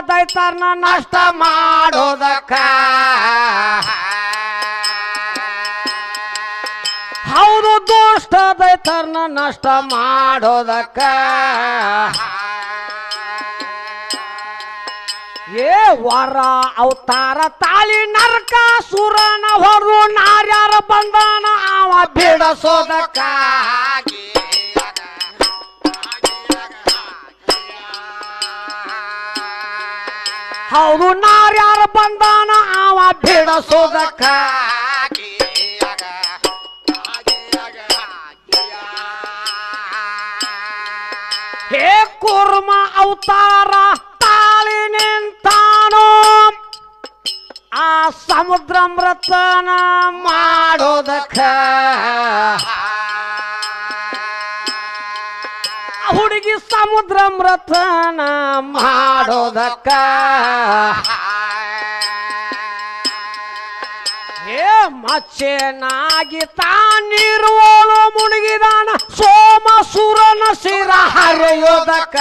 ದೈತರ್ನ ನಷ್ಟ ಮಾಡೋದಕ್ಕ ಹೌದು ದುಷ್ಟ ದೈತರ್ನ ನಷ್ಟ ಮಾಡೋದಕ್ಕ ಏ ವರ ಅವತಾರ ತಾಳಿ ನರಕ ಸುರನ ಹೊರು ನಾರ್ಯಾರ ಬಂದಾನ ಅವ ಬಿಡಸೋದಕ್ಕ ಹೌದು ನಾರ್ಯಾರ ಬಂದಾನ ಅವ ಬಿಡಸೋದಕ್ಕ ಹೇ ಕೂರ್ಮ ಅವತಾರ ತಾಳಿ ನಿಂತಾನೋ ಆ ಸಮುದ್ರ ಮೃತನ ಮಾಡೋದಕ್ಕ ಹುಡುಗಿ ಸಮುದ್ರ ಮೃತನ ಮಾಡೋದಕ್ಕ ಹೇ ಮಚ್ಚೆನಾಗಿ ತಾನಿರುವಳು ಮುಳುಗಿದಾನ ಸೋಮ ಸುರನ ಶಿರ ಹರಿಯೋದಕ್ಕ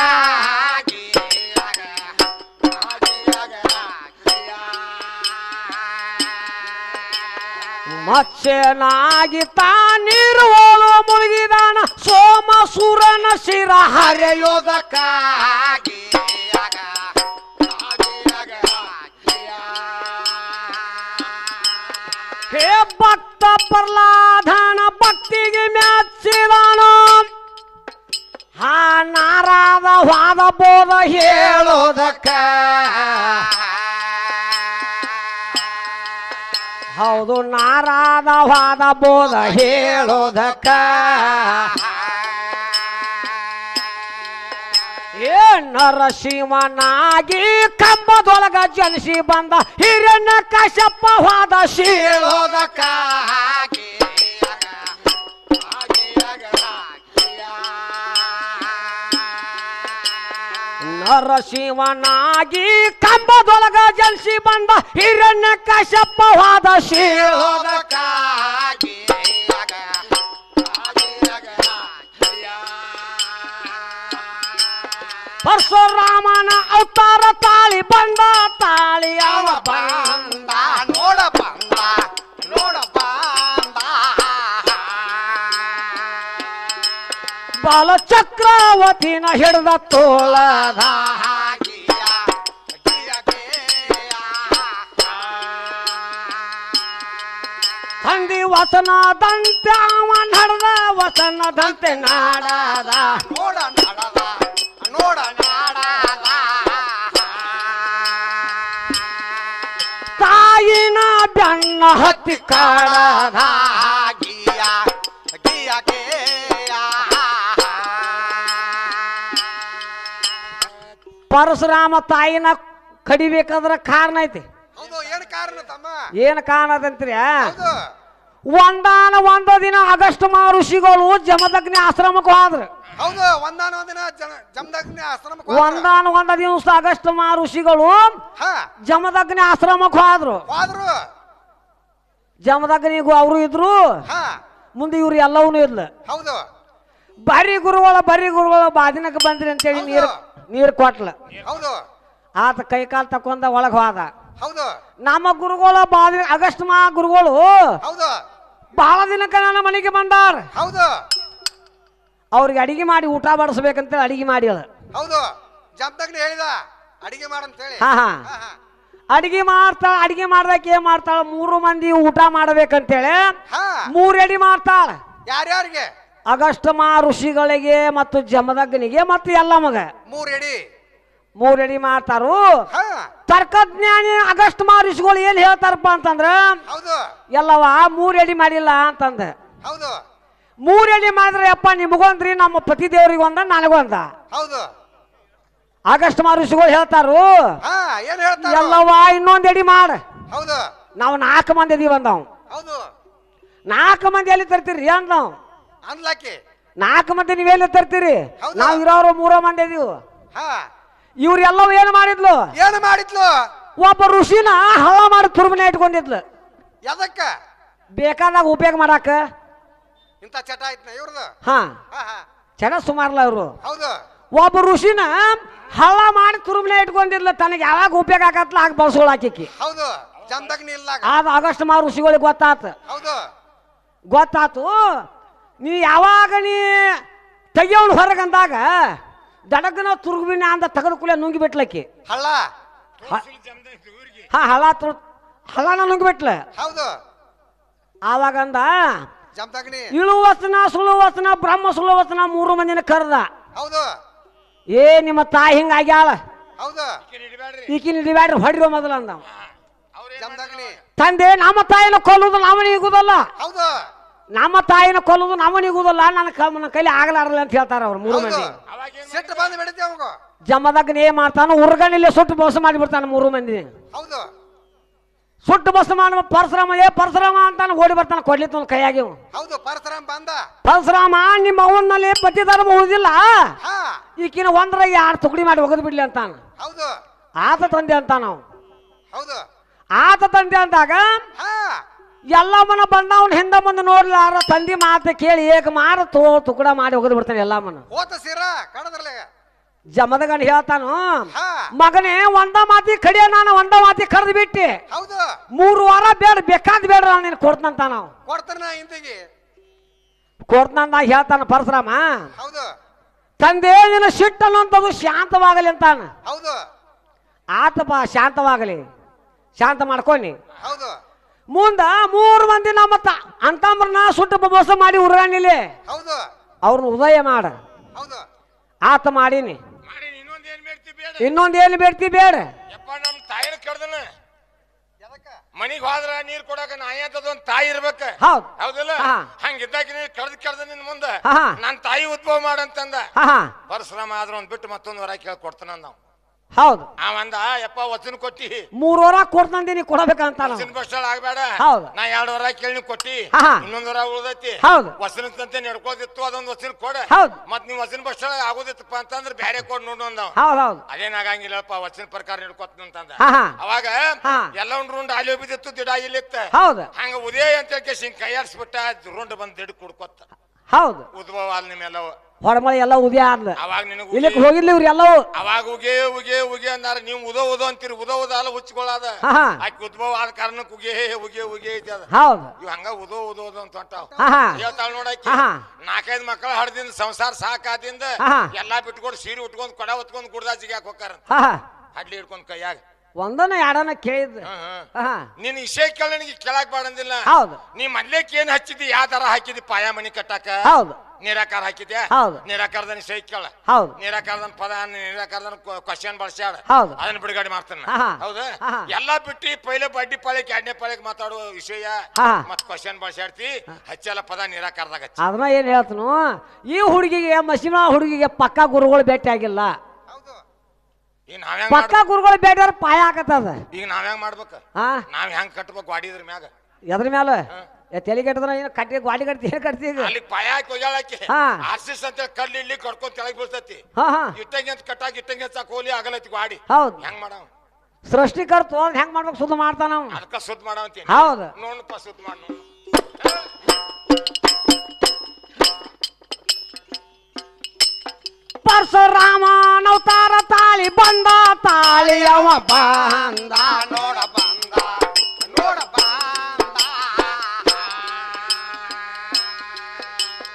ಮಚ್ಚೆನಾಗಿ ತಾನಿರುವಳು ಮುಳುಗಿದಾನ ಸೋಮ ಸುರನ ಶಿರ ಹರಿಯೋದಕ್ಕ ಹೇ ಭಕ್ತ ಪ್ರಹ್ಲಾದನ ಭಕ್ತಿಗೆ ಮೆಚ್ಚಿದನು ಹಾ ನಾರಾದ ವಾದ ಬೋಧ ಹೇಳೋದಕ್ಕ ಹೌದು ನಾರಾದ ವಾದ ಬೋಧ ಹೇಳೋದಕ್ಕ ಏ ನರಸಿಂಹನಾಗಿ ಕಂಬದೊಳಗ ಜನಿಸಿ ಬಂದ ಹಿರಣ್ಯ ಕಶ್ಯಪ ವಾದ ಶೀಳೋದಕ್ಕ ನರಸಿಂಹನಾಗಿ ಕಂಬದೊಳಗ ಜನಿಸಿ ಬಂದ ಹಿರಣ್ಯ ಕಶ್ಯಪ ವಾದ ಶೀಳೋದಕ್ಕ ಪರಶುರಾಮನ ಅವತಾರ ತಾಳಿ ಬಂದ ತಾಳಿ ಅವ ಬಂದ ನೋಡ ಬಂದ ನೋಡ ಬಂದ ಬಾಲ ಚಕ್ರವತಿನ ಹಿಡಿದ ತೋಳದ ತಂದಿ ವಸನದಂತೆ ಅವ ನಡೆದ ವಸನದಂತೆ ನಾಡದ ನೋಡ ನಾಡದ ನೋಡ ನಾಡದ ತಾಯಿನ ಬೆನ್ನ ಹತ್ತಿ ಕಾಡದ ಗಿಯ ಗಿಯ ಪರಶುರಾಮ ತಾಯಿನ ಕಡಿಬೇಕಾದ್ರ ಕಾರಣ ಐತಿ ಏನ್ ಕಾರಣ ಅದಂತ್ರಿ ಒಂದಾನ ದಿನ ಅಗಸ್ಟ್ ಋಷಿಗಳು ಜಮದಗ್ನಿ ಆಶ್ರಮಕ್ಕೆ ಹೋದ್ರು ಒಂದ ದಿವಸ ಅಗಸ್ಟ್ ಋಷಿಗಳು ಜಮದಗ್ನಿ ಆಶ್ರಮಕ್ಕೆ ಹೋದ್ರು ಜಮದಗ್ನಿಗೂ ಅವರು ಇದ್ರು ಮುಂದೆ ಇವ್ರು ಎಲ್ಲವೂ ಇರ್ಲ ಬರೀ ಗುರುಗಳ ಬಾದಿನಕ್ಕೆ ಬಂದ್ರಿ ಅಂತೇಳಿ ನೀರು ಕೊಟ್ಲ ಆತ ಕೈ ಕಾಲು ತಕೊಂಡ ಒಳಗ್ ಹೋದ ನಮ್ಮ ಗುರುಗಳು ಅಗಸ್ಟ್ ಗುರುಗಳು ಬಹಳ ದಿನಕ್ಕೆ ನನ್ನ ಮನೆಗೆ ಬಂದಾರ ಅವ್ರಿಗೆ ಅಡಿಗೆ ಮಾಡಿ ಊಟ ಬಡಿಸ್ಬೇಕಂತ ಅಡಿಗೆ ಮಾಡಿ ಅಡಿಗೆ ಮಾಡ್ದಕ್ಕೆ ಏನ್ ಮಾಡ್ತಾಳ 3 ಮಂದಿ ಊಟ ಮಾಡ್ಬೇಕಂತೇಳಿ 3 ಎಡಿ ಮಾಡ್ತಾಳ ಯಾರ್ಯಾರಿಗೆ ಅಗಸ್ಟ್ ಋಷಿಗಳಿಗೆ ಮತ್ತು ಜಮದಗ್ನಿಗೆ ಮತ್ತು ಎಲ್ಲ ಮಗ 3 ಎಡಿ ಮಾಡ್ತಾರು ತರ್ಕಜ್ಞಾನಿ ಅಗಸ್ಟ್ ಋಷಿಗಳು ಏನ್ ಹೇಳ್ತಾರಪ್ಪ ಅಂತಂದ್ರ ಎಲ್ಲವ 3 ಎಡಿ ಮಾಡಿಲ್ಲ ಅಂತಂದ 3 ಎಡಿ ಮಾಡಿದ್ರೆ ಅಪ್ಪ ನಿಮಗೊಂದ್ರಿ ನಮ್ಮ ಪತಿ ದೇವ್ರಿಗೆ ಒಂದ ನನಗೊಂದ ಅಗಸ್ಟ್ ಋಷಿಗಳು ಹೇಳ್ತಾರು ಎಲ್ಲವ ಇನ್ನೊಂದ್ ಎಡಿ ಮಾಡ ನಾವು 4 ಮಂದಿ ಇದೀವಿ ಅಂದವ್ 4 ಮಂದಿ ಎಲ್ಲಿ ತರ್ತೀರಿ ಅಂದವ್ 4 ಮಂದಿ ನೀವೆಲ್ಲಿ ತರ್ತೀರಿ ನಾವ್ ಇರೋರು 3 ಮಂದಿ ಇದೀವಿ ಇವ್ರೆಲ್ಲವೂ ಏನು ಮಾಡಿದ್ಲು ಒಬ್ಬ ಋಷಿನ ಹಳ ಮಾಡಿ ತುರ್ಮನೆ ಇಟ್ಕೊಂಡಿದ್ಲು ಬೇಕಾದಾಗ ಉಪಯೋಗ ಮಾಡಾಕ ಚಟ ಚಟ ಸುಮಾರಲ್ಲ ಇವ್ರು ಒಬ್ಬ ಋಷಿನ ಹಳ್ಳ ಮಾಡಿ ತುರುಮನೆ ಇಟ್ಕೊಂಡಿರ್ಲ ತನಗೆ ಯಾವಾಗ ಉಪಯೋಗ ಆಗತ್ತಲ್ಲ ಆಗ ಬಳಸ್ಕೊಳಾಕಿ. ಹೌದು ಆದ ಆಗಸ್ಟ್ ಮಾ ಋಷಿಗಳಿಗೆ ಗೊತ್ತಾತು ನೀ ಯಾವಾಗ ನೀ ತೆಗಿಯೋಳು ಹೊರಗಂದಾಗ ದಡಗನ ತುರುಗಿನ ಅಂದ ತೆಗೆದು ಕುಲ ನುಂಗಿ ಬಿಟ್ಲಕ್ಕಿ ಹಳ್ಳ ಹಳ್ಳನ ನುಂಗಿ ಬಿಟ್ಲ. ಆವಾಗಂದ ಇಳುವಸನ ಸುಳುವಸನ ಬ್ರಹ್ಮ ಸುಳುವಸನ 3 ಮಂದಿನ ಕರ್ದ. ಏ ನಿಮ್ಮ ತಾಯಿ ಹಿಂಗ ಆಗ್ಯಾಳ ಈಕಿನ ಹಿಡಿಬ್ಯಾಡ್ರಿ ಹೊಡಿರೋ ಮೊದಲ ಅಂದ. ತಂದೆ ನಮ್ಮ ತಾಯಿನ ಕೊಲ್ಲುದು ನಮನಿಗುದಲ್ಲ, ನಮ್ಮ ತಾಯಿನ ಕೊಲ್ಲುದು ನಮನಿಗುದಲ್ಲ, ನನ್ನ ಕೈಲಿ ಆಗ್ಲಾರಲ್ಲ ಅಂತ ಹೇಳ್ತಾರ ಅವ್ರು 3 ಮಂದಿ. ಜಮದಾಗ ಏನ್ ಮಾಡ್ತಾನ ಉರ್ಗಣಿಲ್ಲೇ ಸುಟ್ಟು ಮೋಸ ಮಾಡಿಬಿಡ್ತಾನ 3 ಮಂದಿ. ಸುಟ್ಟು ಬಸ್ ಮಾಡ ಪರಶುರಾಮ ಅಂತಾನ ಓಡಿ ಬರ್ತಾನ ಕೊಡ್ಲಿತ್ತು ಒಂದು ಕೈಯಾಗಿ. ಪರಶುರಾಮ ನಿಮ್ಮ ಅವನಲ್ಲಿ ಪತಿ ಧರ್ಮ ಉಳಿದಿಲ್ಲ, ಈಕಿನ 1 2 ತುಕಡಿ ಮಾಡಿ ಒಗದ್ ಬಿಡ್ಲಿ ಅಂತಾನ. ಆತ ತಂದೆ ಅಂತ ನಾವು ಆತ ತಂದೆ ಅಂದಾಗ ಎಲ್ಲಮ್ಮನ ಬಂದವನ್ ಹಿಂದ ಮುಂದೆ ನೋಡ್ಲಾರ ತಂದಿ ಮಾತ ಕೇಳಿ ಏಕ ಮಾರ ತುಕಡ ಮಾಡಿ ಒಗದ್ ಬಿಡ್ತಾನೆ ಎಲ್ಲಮ್ಮನ. ಜಮದಗನ್ ಹೇಳ್ತಾನು ಮಗನೇ ಒಂದ ಮಾತಿ ಕಡಿಯ ನಾನು ಒಂದ ಮಾತಿ ಕರೆದು ಬಿಟ್ಟಿ 3 ವಾರ ಬೇಡ ಬೇಕಾದ್ ಬೇಡ ನೀನು ಕೊಡ್ತಂತ ನಾವು ಕೊಡ್ತಂದ ಹೇಳ್ತಾನ ಪರಶುರಾಮ. ತಂದೆ ನಿನ್ನ ಸಿಟ್ಟು ಅನ್ನೋಂಥದ್ದು ಶಾಂತವಾಗಲಿ ಅಂತಾನ. ಆತಪ್ಪ ಶಾಂತವಾಗಲಿ, ಶಾಂತ ಮಾಡ್ಕೊನಿ. ಮುಂದ 3 ಮಂದಿ ನಮ್ಮ ಅಂತಂಬ್ರನ್ನ ಸುಟ್ಟು ಮೋಸ ಮಾಡಿ ಉರ್ಗಾಣಿಲಿ ಅವ್ರನ್ನ ಉದಯ ಮಾಡ ಆತ ಮಾಡೀನಿ. ಇನ್ನೊಂದೇನು ಬೇಡ್ತಿ ಬೇಡ ನಮ್ ತಾಯಿನ ಕಡ್ದನ ಮನಿಗ್ ಹೋದ್ರ ನೀರ್ ಕೊಡಕ ನಾಯಂತದೊಂದ್ ತಾಯಿ ಇರ್ಬೇಕ. ಹೌದಲ್ಲ ಹಂಗಿದ್ದಾಗ ನೀರ್ ಕಡ್ದ ನಿನ್ ಮುಂದ ನನ್ ತಾಯಿ ಉದ್ಭವ ಮಾಡಂತಂದ. ಪರಶುರಾಮ ಆದ್ರ ಒಂದ್ ಬಿಟ್ಟು ಮತ್ತೊಂದ್ ವರ ಕೇಳಿ ಕೊಡ್ತಾನ ನಾವು. ಹೌದು ಅವಂದ ಯಪ್ಪ ವಚನ ಕೊಟ್ಟಿ 3 ವಾರ ಕೊಡ್ತಂದಿ ಕೊಡಬೇಕಂತ ಬಸ್ಟಾಳ ಆಗ್ಬೇಡ. ನಾ 2 ವಾರ ಕೇಳಿ ಕೊಟ್ಟಿ ಇನ್ನೊಂದ್ ವಾರ ಉಳ್ದೈತಿ ವಚನದಂತೆ ನಡ್ಕೋದಿತ್ತು ಅದೊಂದ್ ವಚನ ಕೊಡ ಮತ್ ನೀವ್ ವಚನ ಬಸ್ಟಾಳ ಆಗೋದಿತ್ತಪ್ಪ ಅಂತಂದ್ರ ಬ್ಯಾರೆ ಕೊಡ್ ನೋಡೋಣ ಅದೇನ್ ಆಗಂಗಿಲ್ಲಪ್ಪ ವಚನ ಪ್ರಕಾರ ನಡ್ಕೋತಂತಂದ. ಅವಾಗ ಎಲ್ಲ ರುಂಡ್ ಅಲ್ಲಿ ಬಿದ್ದಿತ್ತು ದಿಡ ಇಲ್ಲಿತ್ತ ಹಂಗ ಉದಯ ಅಂತ ಕೇಳಿ ಕೈಯಾಡ್ಸ್ಬಿಟ್ಟ ರುಂಡ್ ಬಂದ್ ದಿಡ್ ಕುಡ್ಕೊತ್ತ. ಹೌದು ಉದ್ಭವ ಅಲ್ಲಿ ನಿಮ್ಮೆಲ್ಲವ ಹೊರಮಳೆ ಎಲ್ಲ ಉದ್ಯ ಆದ್ಲ. ಅವಾಗ ನಿನಗೆ ಇಲ್ಲಿಕ್ ಹೋಗಿರ್ಲಿ ಇವ್ರು ಎಲ್ಲವೂ ಅವಾಗ ಉಗೆ ಉಗೆ ಉಗೆ ಅಂದಾರ. ನೀವು ಉದೋ ಅಂತೀರಿ, ಉದೋ ಅಲ್ಲ ಹುಚ್ಕೊಳ್ಳದ ಆಕಿ ಉದ್ಭವ ಆದ ಕಾರಣಕ್ಕೆ ಉಗೆ ಉಗೆ ಉಗೆ ಐತಿ ಅದ. ಹೌದು ಇವ್ ಹಂಗ ಉದೋ ಅಂತ ಹೊಂಟಾವ ಹೇಳ್ತಾಳ ನೋಡಾಕಿ. 4-5 ಮಕ್ಕಳ ಹಡ್ದಿಂದ ಸಂಸಾರ ಸಾಕಾದಿಂದ ಎಲ್ಲಾ ಬಿಟ್ಕೊಂಡು ಸೀರೆ ಉಟ್ಕೊಂಡ್ ಕೊಡ ಹೊತ್ಕೊಂಡ್ ಗುಡ್ದಾಜಿಗೆ ಯಾಕೆ ಹೋಗ್ತಾರ ಹಡ್ಲಿ ಹಿಡ್ಕೊಂಡ್ ಕೈಯಾಗ ಒಂದನ ಎರಡನ ಕೇಳಿದ್ ನಿನ್ ವಿಷಯ ಕೇಳ ನನಗೆ ಕೇಳಾಕ್ ಬಾಡಂದಿಲ್ಲ. ನೀ ಮದ್ಲೇಕ್ ಏನ್ ಹಚ್ಚಿದಿ ಯಾವ ತರ ಹಾಕಿದಿ ಪಾಯ ಮನಿ ಕಟ್ಟಾಕ ನಿರಾಕಾರ ಹಾಕಿದ್ಯಾ ನಿರಾಕಾರದ ವಿಷಯ ಕೇಳ ನಿರಾಕಾರದ ಪದ ನಿರಾಕಾರದ ಕ್ವಶನ್ ಬಳಸ್ಯಾಡ ಅದನ್ನ ಬಿಡುಗಡೆ ಮಾಡ್ತಾನ. ಹೌದಾ ಎಲ್ಲಾ ಬಿಟ್ಟು ಪೈಲೆ ಬಡ್ಡಿ ಪಾಳ್ಯಕ್ಕೆ 2ನೇ ಪಾಳ್ಯಕ್ಕೆ ಮಾತಾಡುವ ವಿಷಯ ಮತ್ ಕ್ವಶನ್ ಬಳಸ್ಯಾಡ್ತಿ ಹಚ್ಚಲ್ಲ ಪದ ನಿರಾಕಾರದಾಗ ಅದನ್ನ ಏನ್ ಹೇಳ್ತನು. ಈ ಹುಡುಗಿಗೆ ಮಸೀಮಾ ಹುಡುಗಿಗೆ ಪಕ್ಕಾ ಗುರುಗಳು ಭೇಟಿ ಆಗಿಲ್ಲ. ಪಕ್ಕ ಗುರುಗಳು ಬೇಡ್ಯಾರ ಪಾಯ ಹಾಕತ್ತದ. ಈಗ ನಾವ್ ಹೆಂಗ್ ಮಾಡ್ಬೇಕ ನಾವ್ ಹೆಂಗ್ ಕಟ್ಬೇಕು ಗಾಡಿ ಇದ್ರ ಮ್ಯಾಗ ಎದ್ರ ಮ್ಯಾಲ ತಲೆ ಕಟ್ಟದ್ರ ಏನ್ ಕಟ್ಟಿ ಗಾಡಿ ಕಟ್ತಿ ಏನ್ ಕಟ್ತಿ ಅಲ್ಲಿ ಪಾಯ ಹಾಕಿ ಹೋಗ್ಯಾಳಕ್ಕೆ ಆರ್ಸಿಸ್ ಅಂತ ಕಡ್ಲಿ ಇಲ್ಲಿ ಕಡ್ಕೊಂಡ್ ತೆಳಗ್ ಬೀಳ್ತತಿ. ಇಟ್ಟಂಗೆ ಅಂತ ಕಟ್ಟಾಗಿ ಇಟ್ಟಂಗೆ ಹಚ್ಚಾಕ ಹೋಲಿ ಆಗಲೈತಿ ಗಾಡಿ. ಹೌದು ಹೆಂಗ್ ಮಾಡವ ಸೃಷ್ಟಿಕರ್ತ ಹೆಂಗ್ ಮಾಡ್ಬೇಕು ಸುದ್ದ ಮಾಡ್ತಾನ ಅದಕ್ಕ ಸುದ್ದ ಮಾಡವಂತೀನಿ. ಹೌದು ನೋಡಪ್ಪ ಸುದ್ದ ಮಾಡ ನೋಡು. ಪರಶುರಾಮ ನವತಾರ ತಾಳಿ ಬಂದ ತಾಳಿ ಅವ ಬಂದ ನೋಡ ಬಂದ ನೋಡ ಬಂದ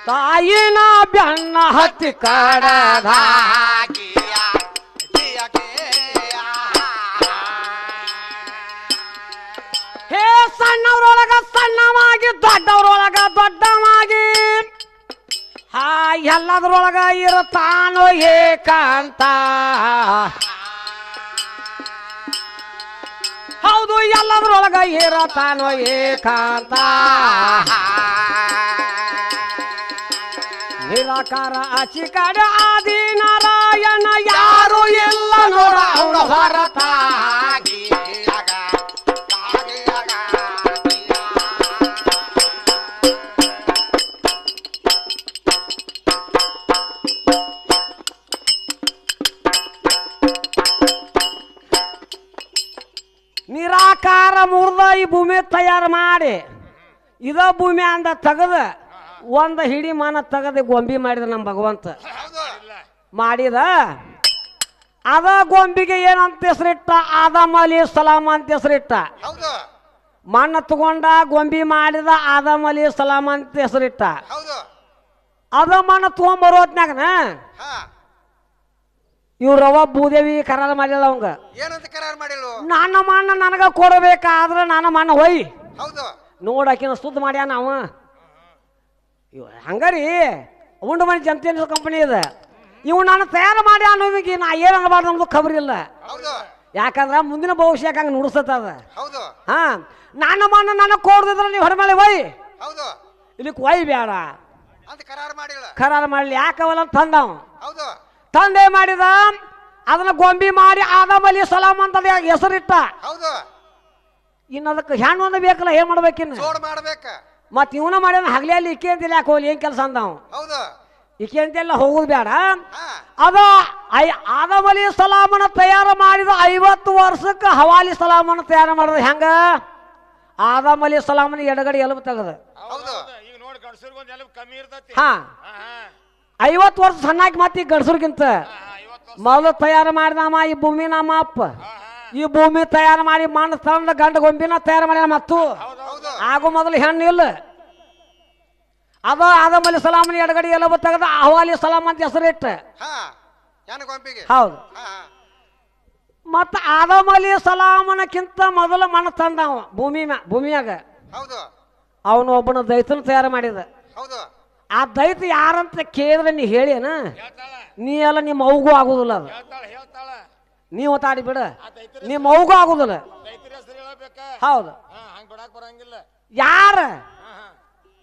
ತಾಯಿನ ಬೆನ್ನ ಹತ್ತಿ ಕಡದ ಹೇ ಸಣ್ಣವ್ರೊಳಗ ಸಣ್ಣವಾಗಿ ದೊಡ್ಡವ್ರೊಳಗ ದೊಡ್ಡವಾಗಿ ಎಲ್ಲದ್ರೊಳಗ ಇರುತ್ತಾನೋ ಏಕಾಂತ. ಹೌದು ಎಲ್ಲದ್ರೊಳಗ ಇರುತ್ತಾನೋ ಏಕಾಂತ. ನಿರಾಕಾರ ಅಚಿಕಡ ಆದಿ ನಾರಾಯಣ ಯಾರು ಇಲ್ಲ ನೋಡ ಅವನ ಹೊರತಾಗಿ. ನಿರಾಕಾರ ಮುರ್ದ ಈ ಭೂಮಿ ತಯಾರು ಮಾಡಿ ಇದ ಭೂಮಿ ಅಂದ ತೆಗದ ಒಂದ ಹಿಡಿ ಮಾನ ತೆಗದ ಗೊಂಬಿ ಮಾಡಿದ ನಮ್ಮ ಭಗವಂತ ಮಾಡಿದ ಅದ ಗೊಂಬಿಗೆ ಏನಂತ ಹೆಸರಿಟ್ಟ ಆದಮ್ ಅಲಿ ಸಲಾಮ್ ಅಂತ ಹೆಸರಿಟ್ಟ ಹೌದು ಮಣ್ಣು ತಗೊಂಡ ಗೊಂಬಿ ಮಾಡಿದ ಆದಮ್ ಅಲಿ ಸಲಾಮ್ ಅಂತ ಹೆಸರಿಟ್ಟ ಹೌದು ಅದ ಮಣ್ಣು ತಗೊಂಬರೋ ಹೊತ್ನ್ಯಾಗನ ಹಾ ಇವ್ರವ ಭೂದೇವಿ ಕರಾರ ಮಾಡಿಲ್ಲ ಅವಂಗ ಏನಂತ ಕರಾರ್ ಮಾಡಿಲ್ವ ನನ್ನ ಮಣ್ಣ ನನಗ ಕೊಡಬೇಕಾದ್ರ ನನ್ನ ಮಣ್ಣ ಒಯ್ ಹೌದು ನೋಡಾಕಿನ ಸುದ್ದ ಮಾಡ್ಯಾನ ಅವ ಹಂಗಾರಿ ಉಂಡು ಮನೆ ಜನತೆ ಕಂಪನಿ ಇದೆ ಇವ್ ನಾನು ತಯಾರು ಮಾಡಿ ಅನ್ನೋದಿಗೆ ನಾ ಏನು ಅನ್ನಬಾರ್ದು ನಮ್ದು ಖಬರ್ ಇಲ್ಲ ಹೌದು ಯಾಕಂದ್ರ ಮುಂದಿನ ಭವಿಷ್ಯಕ್ಕೆ ಹಂಗೆ ನುಡಿಸ್ತದ ಹೌದು ಹಾ ನನ್ನ ಮಣ್ಣು ನನಗೆ ಕೊಡದಿದ್ರೆ ನೀವು ಹೊರಮೇಲೆ ಒಯ್ ಹೌದು ಇಲ್ಲಿಕ್ ಒಯ್ ಬೇಡ ಅಂತ ಕರಾರ್ ಮಾಡಿಲ್ಲ ಕರಾರ ಮಾಡ್ಲಿ ಯಾಕವಲ್ಲ ತಂದವ ಹೌದು ತಂದೆ ಮಾಡಿದ ಅದನ್ನ ಗೊಂಬಿ ಮಾಡಿ ಆದಮ್ ಅಲಿ ಸಲಾಮ್ ಅಂತ ಹೆಸರಿಟ್ಟ ಹೌದು ಇನ್ನು ಅದಕ್ಕೆ ಹೆಣ್ಣು ಒಂದು ಬೇಕಲ್ಲ ಏನ್ ಮಾಡ್ಬೇಕಿನ್ನು ಜೋಡ್ ಮಾಡ್ಬೇಕ ಮತ್ ಇವನ ಮಾಡ್ಯಾನ ಹಗಲಿ ಅಲ್ಲಿ ಇಕೆ ಅಂತಿಲ್ಲ ಯಾಕೆ ಹೋಗ್ಲಿ ಏನ್ ಕೆಲಸ ಅಂದವ ಹೌದು ಇಕೆ ಅಂತೆಲ್ಲ ಹೋಗುದು ಬೇಡ ಹಾ ಅದ ಆದಮ್ ಅಲಿ ಸಲಾಮನ ತಯಾರು ಮಾಡಿದ 50 ವರ್ಷಕ್ಕೆ ಹವಾಲಿ ಸಲಾಮನ ತಯಾರು ಮಾಡಿದ ಹೆಂಗ ಆದಮ್ ಅಲಿ ಸಲಾಮನ ಎಡಗಡೆ ಎಲುಬು ತೆಗದ ಹೌದು ಈಗ ನೋಡಿ ಗಂಡಸರಿಗೊಂದು ಎಲುಬು ಕಮ್ಮಿ ಇರ್ತೈತಿ ಹಾ 50 ವರ್ಷ ಸಣ್ಣಾಕಿ ಮತ್ತೆ ಈ ಗಂಡಸರ್ಗಿಂತ ಮೊದಲು ತಯಾರು ಮಾಡಿದಮ್ಮ ಈ ಭೂಮಿ ನಮ್ಮ ಅಪ್ಪ ಈ ಭೂಮಿ ತಯಾರು ಮಾಡಿ ಮಣ್ಣು ತಂದ ಗಂಡ ಗೊಂಬಿನ ತಯಾರು ಮಾಡ್ಯಾನ ಮತ್ತು ಹೌದು ಆಗು ಮೊದಲು ಹೆಣ್ಣು ಇಲ್ಲ ಅದ ಆದಮ್ ಅಲಿ ಸಲಾಮನ ಎಡಗಡೆ ಎಲುಬು ತೆಗದ ಅಹವಾಲಿ ಸಲಾಮ್ ಅಂತ ಹೆಸರಿಟ್ಟ ಹಾ ಯಾನ ಗೊಂಬಿಗೆ ಹೌದು ಹಾ ಮತ್ತ ಆದಮ್ ಅಲಿ ಸಲಾಮನಕ್ಕಿಂತ ಮೊದಲು ಮಣ್ಣು ತಂದವ ಭೂಮಿಯಾಗ ಹೌದು ಅವನು ಒಬ್ಬನ ದೈತನ ತಯಾರು ಮಾಡಿದ ಹೌದು ಆ ದೈತ ಯಾರಂತ ಕೇಳಿದ್ರೆ ನೀ ಹೇಳೇನ ನೀ ಎಲ್ಲ ನಿಮ್ಮ ಮೌಗೂ ಆಗುದಿಲ್ಲ ಅದು ಹೇಳ್ತಾಳ ನೀವು ತಾಡಿ ಬಿಡ ನಿಮ್ಮ ಮೌಗೂ ಆಗುದಿಲ್ಲ ರೈತರ ಹೆಸರು ಹೇಳಬೇಕ ಹೌದು ಹಂಗ ಬಿಡಾಕ್ ಬರಂಗಿಲ್ಲ ಯಾರ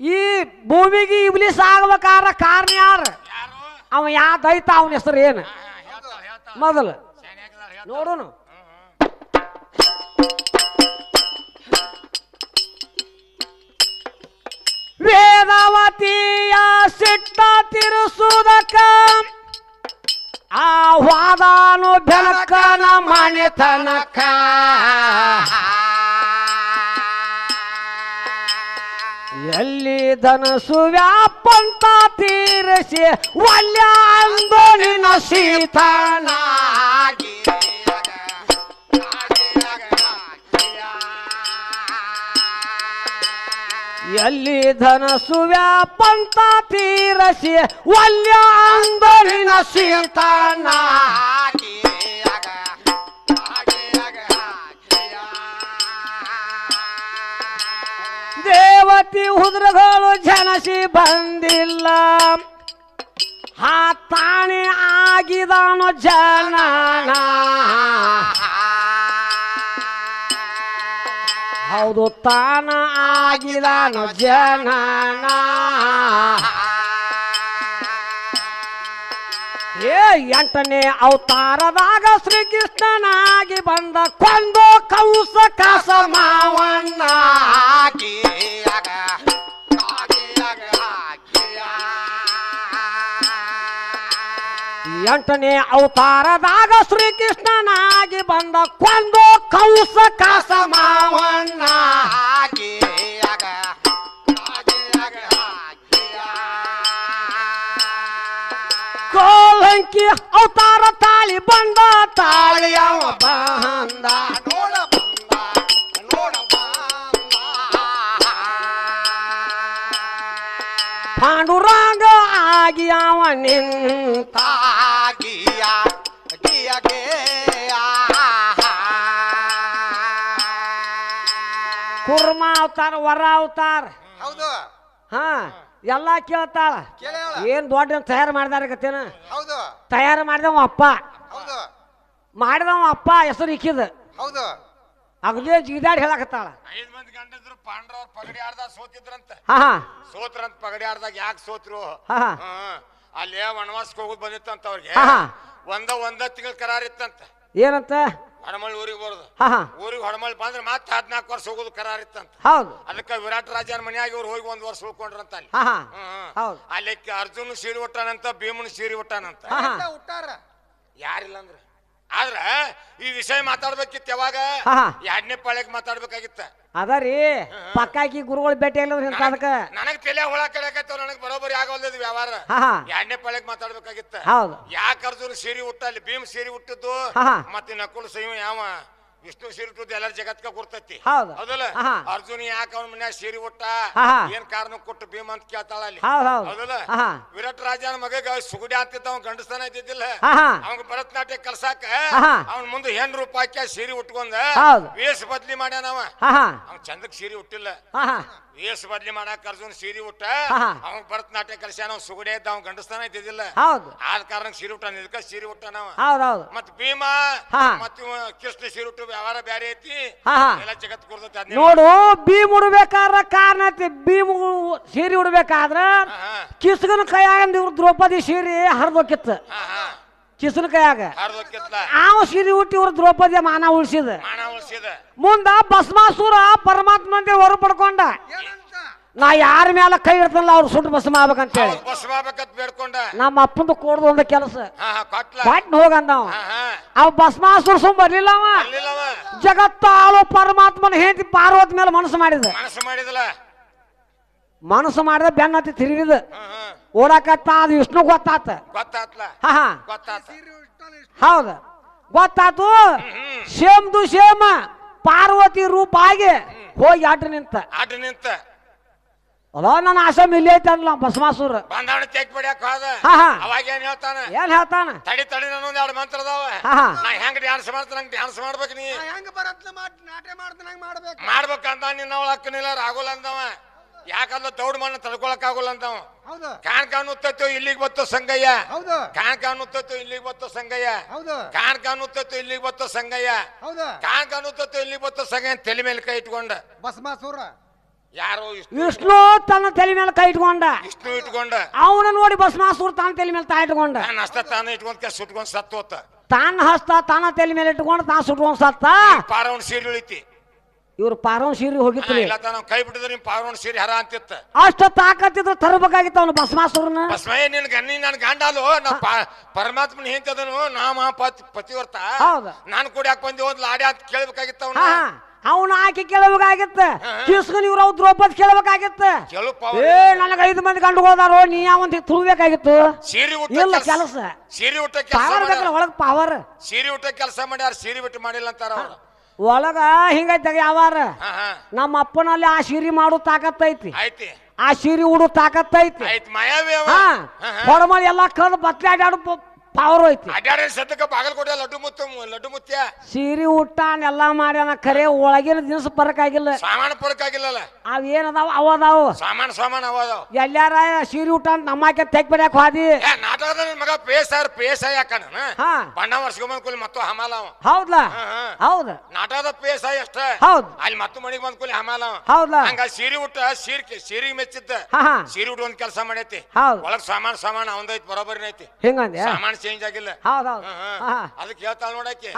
ಈ ಭೂಮಿಗೆ ಇಬ್ಲಿಸ್ ಆಗ್ಬೇಕಾರ ಕಾರಣ ಯಾರ ಯಾರು ಅವ ಯಾ ದೈತ ಅವನ ಹೆಸರು ಏನು ಹೇಳ್ತಾಳ ಹೇಳ್ತಾಳ ಮೊದಲು ಶಾನ್ಯಾಗಿದಾಳ ನೋಡೋನು ವೇದವತಿಯ ಸಿಟ್ಟ ತಿರುಸುದಕ ಆ ವಾದಾನು ಬೆನಕನ ಮನೆತನಕ ಎಲ್ಲಿ ಧನಸು ವ್ಯಾಪಂತ ತೀರಿಸಿ ವಲ್ಯ ಅಂದೋನಿನ ಸೀತಾನ ಎಲ್ಲಿ ಧನಸು ವ್ಯಾಪಂತ ತೀರಸಿ ವಲ್ಯ ಅಂದೋನಿನ ಸೀತಾನ ದೇವತಿ ಹುದ್ರಗಳು ಜನಸಿ ಬಂದಿಲ್ಲ ಹಾ ತಾನೇ ಆಗಿದಾನೋ ಜನನ ಹೌದು ತಾನ ಆಗಿದಾನೋ ಜನನ ಏ 8ನೇ ಅವತಾರದಾಗ ಶ್ರೀಕೃಷ್ಣನಾಗಿ ಬಂದ ಕೊಂದು ಕೌಸ ಕಾಸ ಮಾವಣ್ಣ 8ನೇ ಅವತಾರದಾಗ ಶ್ರೀಕೃಷ್ಣನಾಗಿ ಬಂದ ಕೊಂದು ಕೌಸ ಕಾಸ ಮಾವಣ್ಣ ಕೋಲಂಕಿ ಅವತಾರ ತಾಳಿ ಬಂದ ತಾಳಿ ಅವ ಬಂದ ನೋಡ ಬಂದ ನೋಡ ಬಂದ ಪಾಂಡುರಂಗ ಆಗಿ ಅವ ನಿಂತ ಗಿಯ ಗಿಯ ಗಿಯ ಕುರ್ಮ ಅವತಾರ ವರ ಅವತಾರ ಹೌದು ಹಾ ಎಲ್ಲಾ ಕೇಳ್ತಾಳ ಕೇಳ್ಯಾಳ ಏನ್ ದೊಡ್ಡ ತಯಾರು ಮಾಡಿದಾರ ಗತ್ತೇನ ಹೌದು ತಯಾರು ಮಾಡಿದವ ಅಪ್ಪ ಹೌದು ಮಾಡಿದವ ಅಪ್ಪ ಹೆಸರು ಇಕ್ಕಿದ ಹೌದು ಅಗಲೇ ಜಿಗಿದಾಡಿ ಹೇಳಕತ್ತಾಳ 5 ಮಂದಿ ಗಂಡದ್ರು ಪಾಂಡ್ರವ್ರ ಪಗಡಿ ಆಡ್ದಾಗ ಸೋತಿದ್ರಂತ ಹಾ ಹಾ ಸೋತ್ರಂತ ಪಗಡಿ ಆಡ್ದಾಗ ಯಾಕೆ ಸೋತ್ರು ಹಾ ಹಾ ಅಲ್ಲೇ ವನವಾಸಕ್ಕೆ ಹೋಗುದ್ ಬಂದಿತ್ತಂತ ಅವ್ರಿಗೆ ಹಾ ಹಾ ಒಂದ ತಿಂಗಳ ಕರಾರ್ ಇತ್ತಂತ ಏನಂತ ಹೊಡಮಳ್ಳಿ ಊರಿಗೆ ಬರೋದು ಹಾ ಹಾ ಊರಿಗೆ ಹೊಡಮಳ್ಳಿ ಬಂದ್ರೆ ಮತ್ತೆ 14 ವರ್ಷ ಹೋಗುದು ಕರಾರ್ ಇತ್ತಂತ ಹೌದು ಅದಕ್ಕೆ ವಿರಾಟ್ ರಾಜನ ಮನ್ಯಾಗ ಇವ್ರು ಹೋಗಿ 1 ವರ್ಷ ಉಳ್ಕೊಂಡ್ರಂತ ಅಲ್ಲಿ ಹಾ ಹಾ ಹೌದು ಅಲ್ಲಿ ಅರ್ಜುನ್ ಸೀರೆ ಉಟ್ಟಾನಂತ ಭೀಮನ್ ಸೀರೆ ಉಟ್ಟಾನಂತ ಹಾ ಹಾ ಹುಟ್ಟಾರ ಯಾರಿಲ್ಲ ಅಂದ್ರ ಆದ್ರ ಈ ವಿಷಯ ಮಾತಾಡ್ಬೇಕಿತ್ತು ಯಾವಾಗ ಎರಡನೇ ಪಾಳ್ಯಕ್ ಮಾತಾಡ್ಬೇಕಾಗಿತ್ತ ಅದರಿ ಪಕ್ಕಾಕಿ ಗುರುಗಳು ಭೇಟಿ ಇಲ್ಲ ಅದಕ್ಕ ನನಗ್ ತಲೆ ಹುಳ ಕಡೆಕತ್ತವ ನನಗ್ ಬರೋಬ್ಬರಿ ಆಗೋಲ್ದ ವ್ಯವಹಾರ ಎರಡನೇ ಪಾಳ್ಯಕ್ ಮಾತಾಡ್ಬೇಕಾಗಿತ್ತ ಯಾಕೆ ಅರ್ಜುನ್ ಸೀರೆ ಉಟ್ಟ ಅಲ್ಲಿ ಭೀಮ್ ಸೀರೆ ಉಟ್ಟಿದ್ದು ಮತ್ತೆ ನಕುಲ್ ಸೈವ್ ಯಾವ ವಿಷ್ಣು ಸೀರೆ ಉಟ್ಟದ್ದು ಎಲ್ಲರ ಜಗತ್ಕ ಗುರ್ತೈತಿ ಹೌದಲ್ಲ ಅರ್ಜುನ್ ಯಾಕೆ ಅವನ ಮನ್ಯಾಗ ಸೀರೆ ಉಟ್ಟ ಏನ್ ಕಾರಣ ಕೊಟ್ಟು ಭೀಮ್ ಅಂತ ಕೇಳ್ತಾಳ ಅಲ್ಲಿ ಹೌದಲ್ಲ ವಿರಾಟ್ ರಾಜನ ಮಗ ಸುಗುಡಿ ಅಂತಿದ್ದ ಅವ್ನ ಗಂಡಸ್ತಾನ ಇದ್ದಿದ್ದಿಲ್ಲ ಅವಂಗ ಭರತನಾಟ್ಯ ಕಲ್ಸಾಕ ಅವ್ನ ಮುಂದೆ ಹೆಣ್ ರೂಪ ಹಾಕಿ ಸೀರೆ ಉಟ್ಕೊಂಡ ವೇಷ ಬದ್ಲಿ ಮಾಡ್ಯಾನ ಅವ ಚಂದಕ್ ಸೀರೆ ಉಟ್ಟಿಲ್ಲ ವೇಷ ಬದ್ಲಿ ಮಾಡಾಕ ಅರ್ಜುನ್ ಸೀರೆ ಉಟ್ಟ ಅವ್ ಭರತನಾಟ್ಯ ಕಲ್ಸ್ಯಾನ ಅವ್ನ ಸುಗುಡಿ ಇದ್ದ ಅವ್ನ ಗಂಡಸ್ತಾನ ಇದ್ದಿದ್ದಿಲ್ಲ ಆದ ಕಾರಣ ಸೀರೆ ಉಟ್ಟಾನ ಇದಕ್ಕ ಸೀರೆ ಉಟ್ಟಾನವ ಮತ್ ಭೀಮ ಮತ್ ಕೃಷ್ಣ ಸೀರೆ ಉಟ್ಟು ವ್ಯವಹಾರ ಬ್ಯಾರೆ ಐತಿ ಎಲ್ಲ ಜಗತ್ ಕೊಡ್ತೈತಿ ನೋಡು ಭೀಮ್ ಉಡ್ಬೇಕಾದ್ರ ಕಾರಣ ಐತಿ ಭೀಮ್ ಸೀರೆ ಉಡ್ಬೇಕಾದ್ರ ಕಿಸ್ಗನ ಕೈಯಾಗ ಇವ್ರ ದ್ರೌಪದಿ ಸೀರೆ ಹರಿದೋಕಿತ್ತು ಕಿಸ್ನ ಕೈಯಾಗ ಆವ ಸೀರೆ ಉಟ್ಟಿ ಇವ್ರ ದ್ರೌಪದಿಯ ಮಾನ ಉಳಿಸಿದ ಮುಂದ ಭಸ್ಮಾಸುರ ಪರಮಾತ್ಮಂದೆ ಹೊರ ಪಡ್ಕೊಂಡ ನಾ ಯಾರ ಮ್ಯಾಲ ಕೈ ಇಡ್ತಲ್ಲ ಅವ್ರು ಸುಟ್ಟು ಭಸ್ಮ ಆಗ್ಬೇಕಂತ ಹೇಳಿ ನಮ್ಮ ಅಪ್ಪಂದು ಕೊಡ್ದು ಒಂದ ಕೆಲಸ ಕೊಟ್ಟು ಹೋಗಂದ ಅವ ಭಸ್ಮಾಸುರ ಸುಮ್ ಬರ್ಲಿಲ್ಲ ಅವ ಜಗತ್ತ ಆಳೋ ಪರಮಾತ್ಮನ ಹೆಂಡತಿ ಪಾರ್ವತಿ ಮೇಲೆ ಮನಸ್ಸು ಮಾಡಿದ ಬೆನ್ನ ಹತ್ತಿ ತಿರುಗಿದ ಓಡಾಕತ್ತ ಅದು ವಿಷ್ಣು ಗೊತ್ತಾತ ಹೌದ ಗೊತ್ತಾತು ಸೇಮ್ ದು ಸೇಮ್ ಪಾರ್ವತಿ ರೂಪ ಆಗಿ ಹೋಗಿ ಅಡ್ಡ ನಿಂತ ಅದ ನನ್ನ ಆಸೆ ಇಲ್ಲಿ ಐತೆ ಅಲ್ಲ ಭಸ್ಮಾಸುರ ಏನ್ ಹೇಳ್ತಾನ ತಡಿ ತಡಿ ನಾನು ಎರಡು ಮಂತ್ರ ಅದಾವ ನಾ ಹೆಂಗ್ ಡ್ಯಾನ್ಸ್ ಮಾಡ್ತಾನ ಡ್ಯಾನ್ಸ್ ಮಾಡ್ಬೇಕು ನೀ ಮಾಡ್ಬೇಕಂತ ನಿನ್ನ ಅವಳ ಅಕ್ಕನಿಲ್ಲ ರಾಗುಲ್ ಅಂದವ ಯಾಕಂದ್ರ ದೌಡ್ ಮಣ್ಣ ತಡ್ಕೊಳಕ್ ಆಗೋಲ್ಲ ಅಂತಾವ ಕಾಣ್ಕಾನುತ್ತೈತೋ ಇಲ್ಲಿಗೆ ಬತ್ತೋ ಸಂಗಯ್ಯ ಕಾಣ್ಕಾನುತ್ತೈತೋ ಇಲ್ಲಿಗೆ ಬತ್ತೋ ಸಂಗಯ್ಯ ಕಾಣ್ಕಾನುತ್ತೈತೋ ಇಲ್ಲಿಗೆ ಬತ್ತೋ ಸಂಗಯ್ಯ ಕಾಣ್ಕಾನುತ್ತೈತೋ ಇಲ್ಲಿಗೆ ಬತ್ತೋ ಸಂಗಯ್ಯ ತಲೆ ಮೇಲೆ ಕೈ ಇಟ್ಕೊಂಡ ಭಸ್ಮಾಸುರ ಯಾರು ವಿಷ್ಣು ತನ್ನ ತಲೆ ಮೇಲೆ ಕೈ ಇಟ್ಕೊಂಡ ವಿಷ್ಣು ಇಟ್ಕೊಂಡ ಅವನ ನೋಡಿ ಭಸ್ಮಾಸುರ ತನ್ನ ತಲೆ ಮೇಲೆ ತಾ ಇಟ್ಕೊಂಡ ಅಷ್ಟ ತಾನ ಇಟ್ಕೊಂಡ್ ಸುಟ್ಕೊಂಡ್ ಸತ್ತೋತ ತಾನ ಹಸ್ತ ತಾನ ತಲೆ ಮೇಲೆ ಇಟ್ಕೊಂಡು ತಾನ ಸುಟ್ಕೊಂಡ್ ಸತ್ತ ಪಾರವನ್ ಸೀರೆ ಉಳಿತಿ ಇವ್ರು ಪಾರವನ್ ಸೀರೆ ಹೋಗಿತ್ತು ಕೈ ಬಿಟ್ಟಿದ್ರೆ ನಿಮ್ ಪಾರವನ್ ಸೀರೆ ಹರ ಅಂತಿತ್ತ ಅಷ್ಟ ತಾಕತ್ತಿದ್ರೆ ತರಬೇಕಾಗಿತ್ತು ಅವನು ಭಸ್ಮಾಸುರನ ಭಸ್ಮಯ್ಯ ನಿನ್ ಗಣ್ಣಿ ನನ್ ಗಂಡಾಲು ನಾ ಪರಮಾತ್ಮನ ಹೆಂತದನು ನಾ ಪತಿವರ್ತ ನಾನು ಕೂಡ ಯಾಕೆ ಬಂದಿ ಹೋದ್ ಲಾಡಿ ಅಂತ ಕೇಳ್ಬೇಕಾಗಿತ್ತ ಅವನು ಅವನು ಆಕೆ ಕೇಳಬೇಕಾಗಿತ್ತ ಕಿಸ್ಕನ್ ಇವ್ರು ಅವ್ರು ದ್ರೌಪದಿ ಕೇಳಬೇಕಾಗಿತ್ತ ನನಗ 5 ಮಂದಿ ಗಂಡು ಹೋದಾರೋ ನೀ ಯಾವಂತ ತುಳ್ಬೇಕಾಗಿತ್ತು ಇಲ್ಲ ಕೆಲಸ ಸೀರೆ ಊಟ ಒಳಗ್ ಪವರ್ ಸೀರೆ ಊಟ ಕೆಲಸ ಮಾಡ್ಯಾರ ಸೀರೆ ಬಿಟ್ಟು ಮಾಡಿಲ್ಲ ಅಂತಾರ ಅವ್ರು ಒಳಗ ಹಿಂಗೈತೆ ಯಾವಾರ ನಮ್ಮ ಅಪ್ಪನಲ್ಲಿ ಆ ಸೀರೆ ಮಾಡು ತಾಕತ್ತೈತಿ ಆ ಸೀರೆ ಉಡು ತಾಕತ್ತೈತಿ ಹೊಡಮಳಿ ಎಲ್ಲಾ ಕದ್ ಬತ್ಲೆ ಅಡ್ಯಾಡು ಪವರ್ ಐತಿ ಬಾಗಲಕೋಟೆ ಲಡ್ಡು ಮುತ್ಯ ಸೀರೆ ಊಟಾನ್ ಎಲ್ಲಾ ಮಾಡ್ಯಾನ ಖರೆ ಒಳಗಿನ ದಿನಸ ಪರಕಾಗಿಲ್ಲ ಸಾಮಾನ ಪರಕಾಗಿಲ್ಲ ಅವೇನದಾವ ಅವದಾವು ಸಾಮಾನ ಅವದಾವ ಎಲ್ಲಾರ ಸೀರೆ ಊಟ ಅಂತ ನಮ್ಮಕ್ಕೆ ತೆಗ್ ಬಿಡಕ್ ಹೋದಿ ನಾಟಕದ ಮಗ ಪೇಸ ಯಾಕನ ಬಣ್ಣ ವರ್ಷಕೊಂಡ್ ಮತ್ತು ಹಮಾಲ ಹೌದ್ಲಾ ಹೌದ ನಾಟಕದ ಪೇಸ ಅಷ್ಟ ಹೌದ್ ಅಲ್ಲಿ ಮತ್ತು ಮನಿಗ್ ಬಂದ್ ಕೂಲಿ ಹಮಾಲ ಹೌದ್ಲಾ ಹಂಗ ಸೀರೆ ಊಟ ಸೀರೆಗೆ ಮೆಚ್ಚಿದ್ದ ಸೀರೆ ಊಟ ಒಂದ್ ಕೆಲಸ ಮಾಡೈತಿ ಒಳಗ್ ಸಾಮಾನ ಅವಂದೈತಿ ಬರೋಬರಿನ ಐತಿ ಹಿಂಗಂದೆ ಸಾಮಾನ ಚೇಂಜ್ ಆಗಿಲ್ಲ ಅದಕ್ಕೆ ಹೇಳ್ತಾಳ ನೋಡಕ್ಕೆ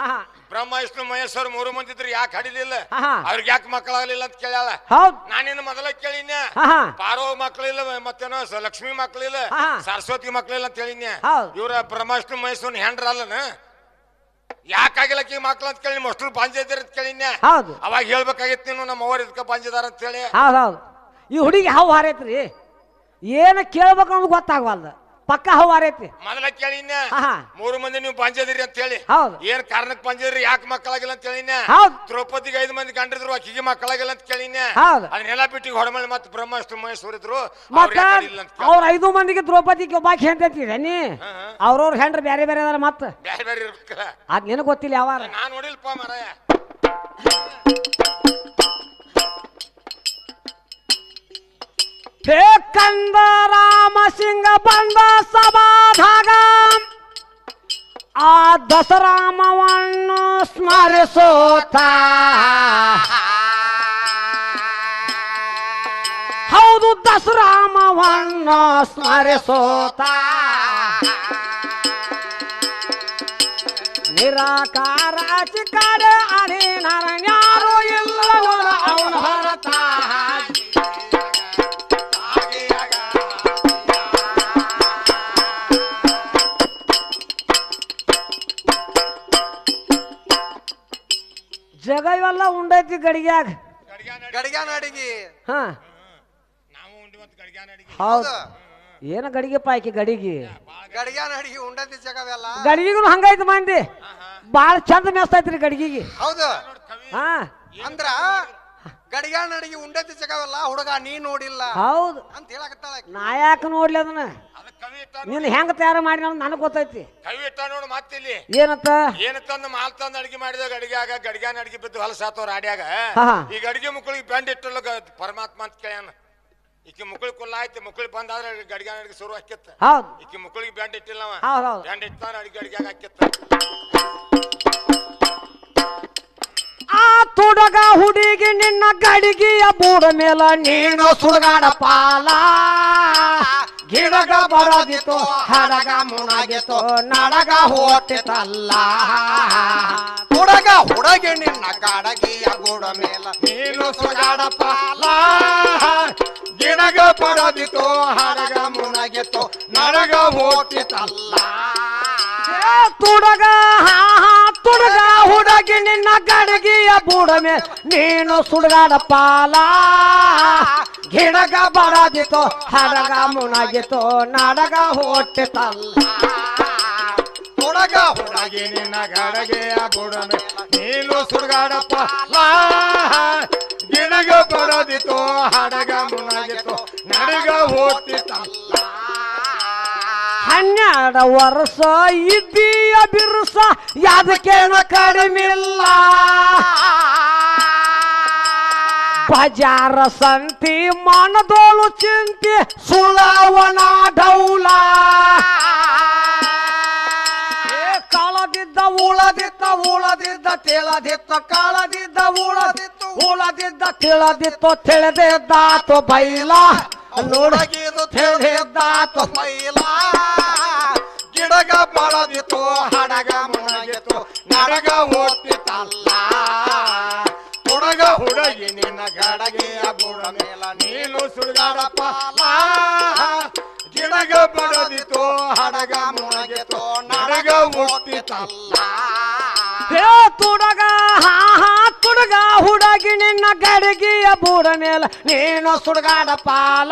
ಬ್ರಹ್ಮ ವಿಷ್ಣು ಮಹೇಶ್ವರ 3 ಮಂದಿ ಇದ್ರು ಯಾಕೆ ಹಡಿಲಿಲ್ಲ ಅವ್ರಿಗೆ ಯಾಕೆ ಮಕ್ಕಳಾಗಲಿಲ್ಲ ಅಂತ ಕೇಳ್ಯಾಳ ನಾನಿನ್ನು ಮೊದಲ ಕೇಳಿನ ಪಾರೋ ಮಕ್ಕಳಿಲ್ಲ ಮತ್ತೇನೋ ಲಕ್ಷ್ಮಿ ಮಕ್ಕಳಿಲ್ಲ ಸರಸ್ವತಿ ಮಕ್ಕಳಿಲ್ಲ ಅಂತ ಹೇಳಿನ ಇವ್ರ ಬ್ರಹ್ಮ ವಿಷ್ಣು ಮಹೇಶ್ವರನ್ ಹೆಂಡ್ರ ಅಲ್ಲನ ಯಾಕಾಗಿಲ್ಲಕ್ಕಿ ಮಕ್ಳು ಅಂತ ಕೇಳಿ ಮಸ್ಟ್ರು ಬಂದಿದ್ದೀರ ಅಂತ ಕೇಳಿನ ಅವಾಗ ಹೇಳ್ಬೇಕಾಗಿತ್ತು ನೀನು ನಮ್ಮ ಅವ್ರ ಇದಕ್ಕ ಬಂದಿದಾರ ಅಂತ ಹೇಳಿ ಈ ಹುಡುಗಿ ಹಾವು ಹಾರೈತ್ರಿ ಏನ ಕೇಳ್ಬೇಕು ಅನ್ನೋದು ಗೊತ್ತಾಗವಲ್ದ ಪಕ್ಕ ಹವಾರೈತಿ ಮೊದಲ ಕೇಳಿನ 3 ಮಂದಿ ನೀವು ಪಂಚದಿರಿ ಅಂತ ಹೇಳಿ ಏನ್ ಕಾರಣಕ್ಕೆ ಪಂಚದಿರಿ ಯಾಕೆ ಮಕ್ಕಳಾಗಿಲ್ಲ ಅಂತ ಹೇಳಿನ ದ್ರೌಪದಿಗೆ 5 ಮಂದಿ ಗಂಡಿದ್ರು ಆಕಿಗೆ ಮಕ್ಕಳಾಗಿಲ್ಲ ಅಂತ ಹೇಳಿನ ಅದನ್ನೆಲ್ಲ ಬಿಟ್ಟಿಗೆ ಹೊಡಮಳಿ ಮತ್ತೆ ಬ್ರಹ್ಮ ವಿಷ್ಣು ಮಹೇಶ್ವರ ಇದ್ರು ಅವ್ರ 5 ಮಂದಿಗೆ ದ್ರೌಪದಿಗೆ ಬಾಕಿ ಹೆಂಡತಿ ನೀ ಅವ್ರವ್ರ ಹೆಂಡ್ರ ಬೇರೆ ಬೇರೆ ಅದಾರ ಮತ್ತ ಬೇರೆ ಇರ್ಬೇಕಲ್ಲ ಅದ್ ನಿನಗೆ ಗೊತ್ತಿಲ್ಲ ಯಾವಾರ ನಾನ್ ನೋಡಿಲ್ಪ ಮಾರಾಯ ಕಂದ ರಾಮ ಸಿಂಗ ಬಂದ ಸಭಾದಾಗ ಆ ದಸರಾಮವನ್ನು ಸ್ಮರಿಸೋತ ಹೌದು ದಸರಾಮವನ್ನು ಸ್ಮರಿಸೋತ ನಿರಾಕಾರ ಚಿಕ್ಕಡೆ ಅಣಿ ನರಣ್ಯಾರು ಇಲ್ಲ ಅವನ ಹೊರತ ಉಂಡೈತಿ ಗಡಿಗ್ಯಾಗ ಗಡಿಗ್ಯಾನ ಅಡಿಗೆ ಹಾ ನಾವು ಉಂಡಿವಂತ ಗಡಿಗ್ಯಾನ ಅಡಿಗೆ ಹೌದು ಏನ ಗಡಿಗೆ ಪಾಯ್ಕಿ ಗಡಿಗೆ ಗಡಿಗ್ಯಾನ ಅಡಿಗೆ ಉಂಡತಿ ಜಗವೆಲ್ಲ ಗಡಿಗೆಗೂ ಹಂಗೈತಿ ಮಂದಿ ಬಾಳ ಚಂದ ಮೆಸ್ತೈತ್ರಿ ಗಡಿಗೆಗೆ ಹೌದು ಹಾ ಅಂದ್ರ ಗಡಿಗ್ಯಾನ ಅಡಿಗೆ ಉಂಡತಿ ಜಗವೆಲ್ಲ ಹುಡುಗ ನೀ ನೋಡಿಲ್ಲ ಹೌದು ಅಂತ ಹೇಳಕತ್ತಾಳ ನಾ ಯಾಕ ನೋಡ್ಲಿ ಅದನ್ನ ಅದಕ್ಕೆ ಕವಿ ಇಟ್ಟ ನೀನ್ ಹೆಂಗ ತಯಾರು ಮಾಡಿ ನನಗ್ ಗೊತ್ತೈತಿ ಕವಿ ಇಟ್ಟ ನೋಡು ಮತ್ತಿಲ್ಲಿ ಏನಂತ ಏನ ತಂದು ಮಾಲ್ ತಂದು ಅಡಿಗೆ ಮಾಡಿದ ಗಡಿಗ್ಯಾಗ ಗಡಿಗ್ಯಾನ ಅಡಿಗೆ ಬಿದ್ದು ಹೊಲಸಾತವ್ರ ಆಡ್ಯಾಗ ಹಾ ಈ ಗಡಿಗೆ ಮುಕ್ಕಳಿಗೆ ಬೆಂಡ್ ಇಟ್ಟಲ್ಲ ಪರಮಾತ್ಮ ಅಂತ ಕೇಳ್ಯಾನ ಈಕಿ ಮುಕ್ಕಳಿ ಕುಲ್ಲ ಆಯ್ತು ಮುಕ್ಕಳಿ ಬಂದಾದ್ರೆ ಗಡಿಗ್ಯಾನ ಅಡಿಗೆ ಶುರು ಹಾಕಿತ್ತ ಹೌದು ಈಕಿ ಮುಕ್ಕಳಿಗೆ ಬೆಂಡ್ ಇಟ್ಟಿಲ್ಲವ ಹೌದು ಹೌದು ಬೆಂಡ್ ಇಟ್ಟಾನ ಅಡಿಗೆ ಗಡಿಗ್ಯಾಗ ಹಾಕಿತ್ತ ಆ ತುಡಗ ಹುಡುಗಿ ನಿನ್ನ ಗಡಿಗೆಯ ಬೂಡ ಮೇಲ ನೀನು ಸುಡಗಾಡ ಪಾಲ ಗಿಡಗ ಬರದಿತ್ತು ಹಡಗ ಮುಣಗಿತ್ತು ನಡಗ ಹೋಟಿತಲ್ಲ ಹುಡುಗ ಹುಡುಗಿ ನಿನ್ನ ಕಾಡಗಿಯ ಗೂಡ ಮೇಲ ನೀನು ಸುಡಗಾಡ ಪಾಲ ಗಿಡಗ ಬರದಿತ್ತು ಹಡಗ ಮುಣಗಿತ್ತು ನಡಗ ಹೋಟಿತಲ್ಲ ತುಡಗ ತುಡಗ ಹುಡುಗಿ ನಿನ್ನ ಗಡಿಗೆಯ ಬೂಡ ಮೇಲೆ ನೀನು ಸುಡಗಾಡ ಪಾಲ ಗಿಡಗ ಬರದಿತ್ತು ಹಡಗ ಮುಣಗಿತ್ತು ನಡಗ ಹೋಟಿತಲ್ಲ ಹುಡುಗ ಹುಡುಗಿ ನಿನ್ನ ಗಡಿಗೆಯ ಬೂಡ ಮೇಲೆ ನೀನು ಸುಡಗಾಡ ಪಾಲ ಗಿಡಗ ಬರದಿತ್ತು ಹಡಗ ಮುಣಗಿತ್ತು ನಡಗ ಹೋಟಿತಲ್ಲ 12 ವರ್ಷ ಇದ್ದೀಯ ಬಿರುಸ ಯಾದಕ್ಕೇನು ಕಡಿಮಿಲ್ಲ ಬಜಾರ ಸಂತಿ ಮನದೋಳು ಚಿಂತಿ ಸುಳವನ ಡೌಲ ಕಾಳದಿದ್ದ ಉಳದಿದ್ದ ತಿಳದಿತ್ತ ಕಾಳದಿದ್ದ ಉಳದಿದ್ದ ತಿಳದಿತ್ತು ತಿಳಿದಿದ್ದಾತು ಬೈಲ ನೋಡಗಿದು ತಿಳಿದಾತು ಮೈಲ ಗಿಡಗ ಬಡದಿತ್ತು ಹಡಗ ಮುಣಗಿತ್ತು ನಡಗ ಓಟಿತಲ್ಲ ಹುಡುಗ ಹುಡುಗಿ ನಿನ್ನ ಗಡಗೆಯ ಬುಡ ಮೇಲ ನೀನು ಸುಡುಗಾಡ ಪಾಲ ಗಿಡಗ ಬಡದಿತ್ತು ಹಡಗ ಮುಣಗಿತ್ತು ನಡಗ ಓಟಿತಲ್ಲ ತುಡಗ ತುಡಗ ಹುಡುಗಿ ನಿನ್ನ ಗಡಿಗೆಯ ಬೂಡ ಮೇಲ ನೀನು ಸುಡಗಾಡ ಪಾಲ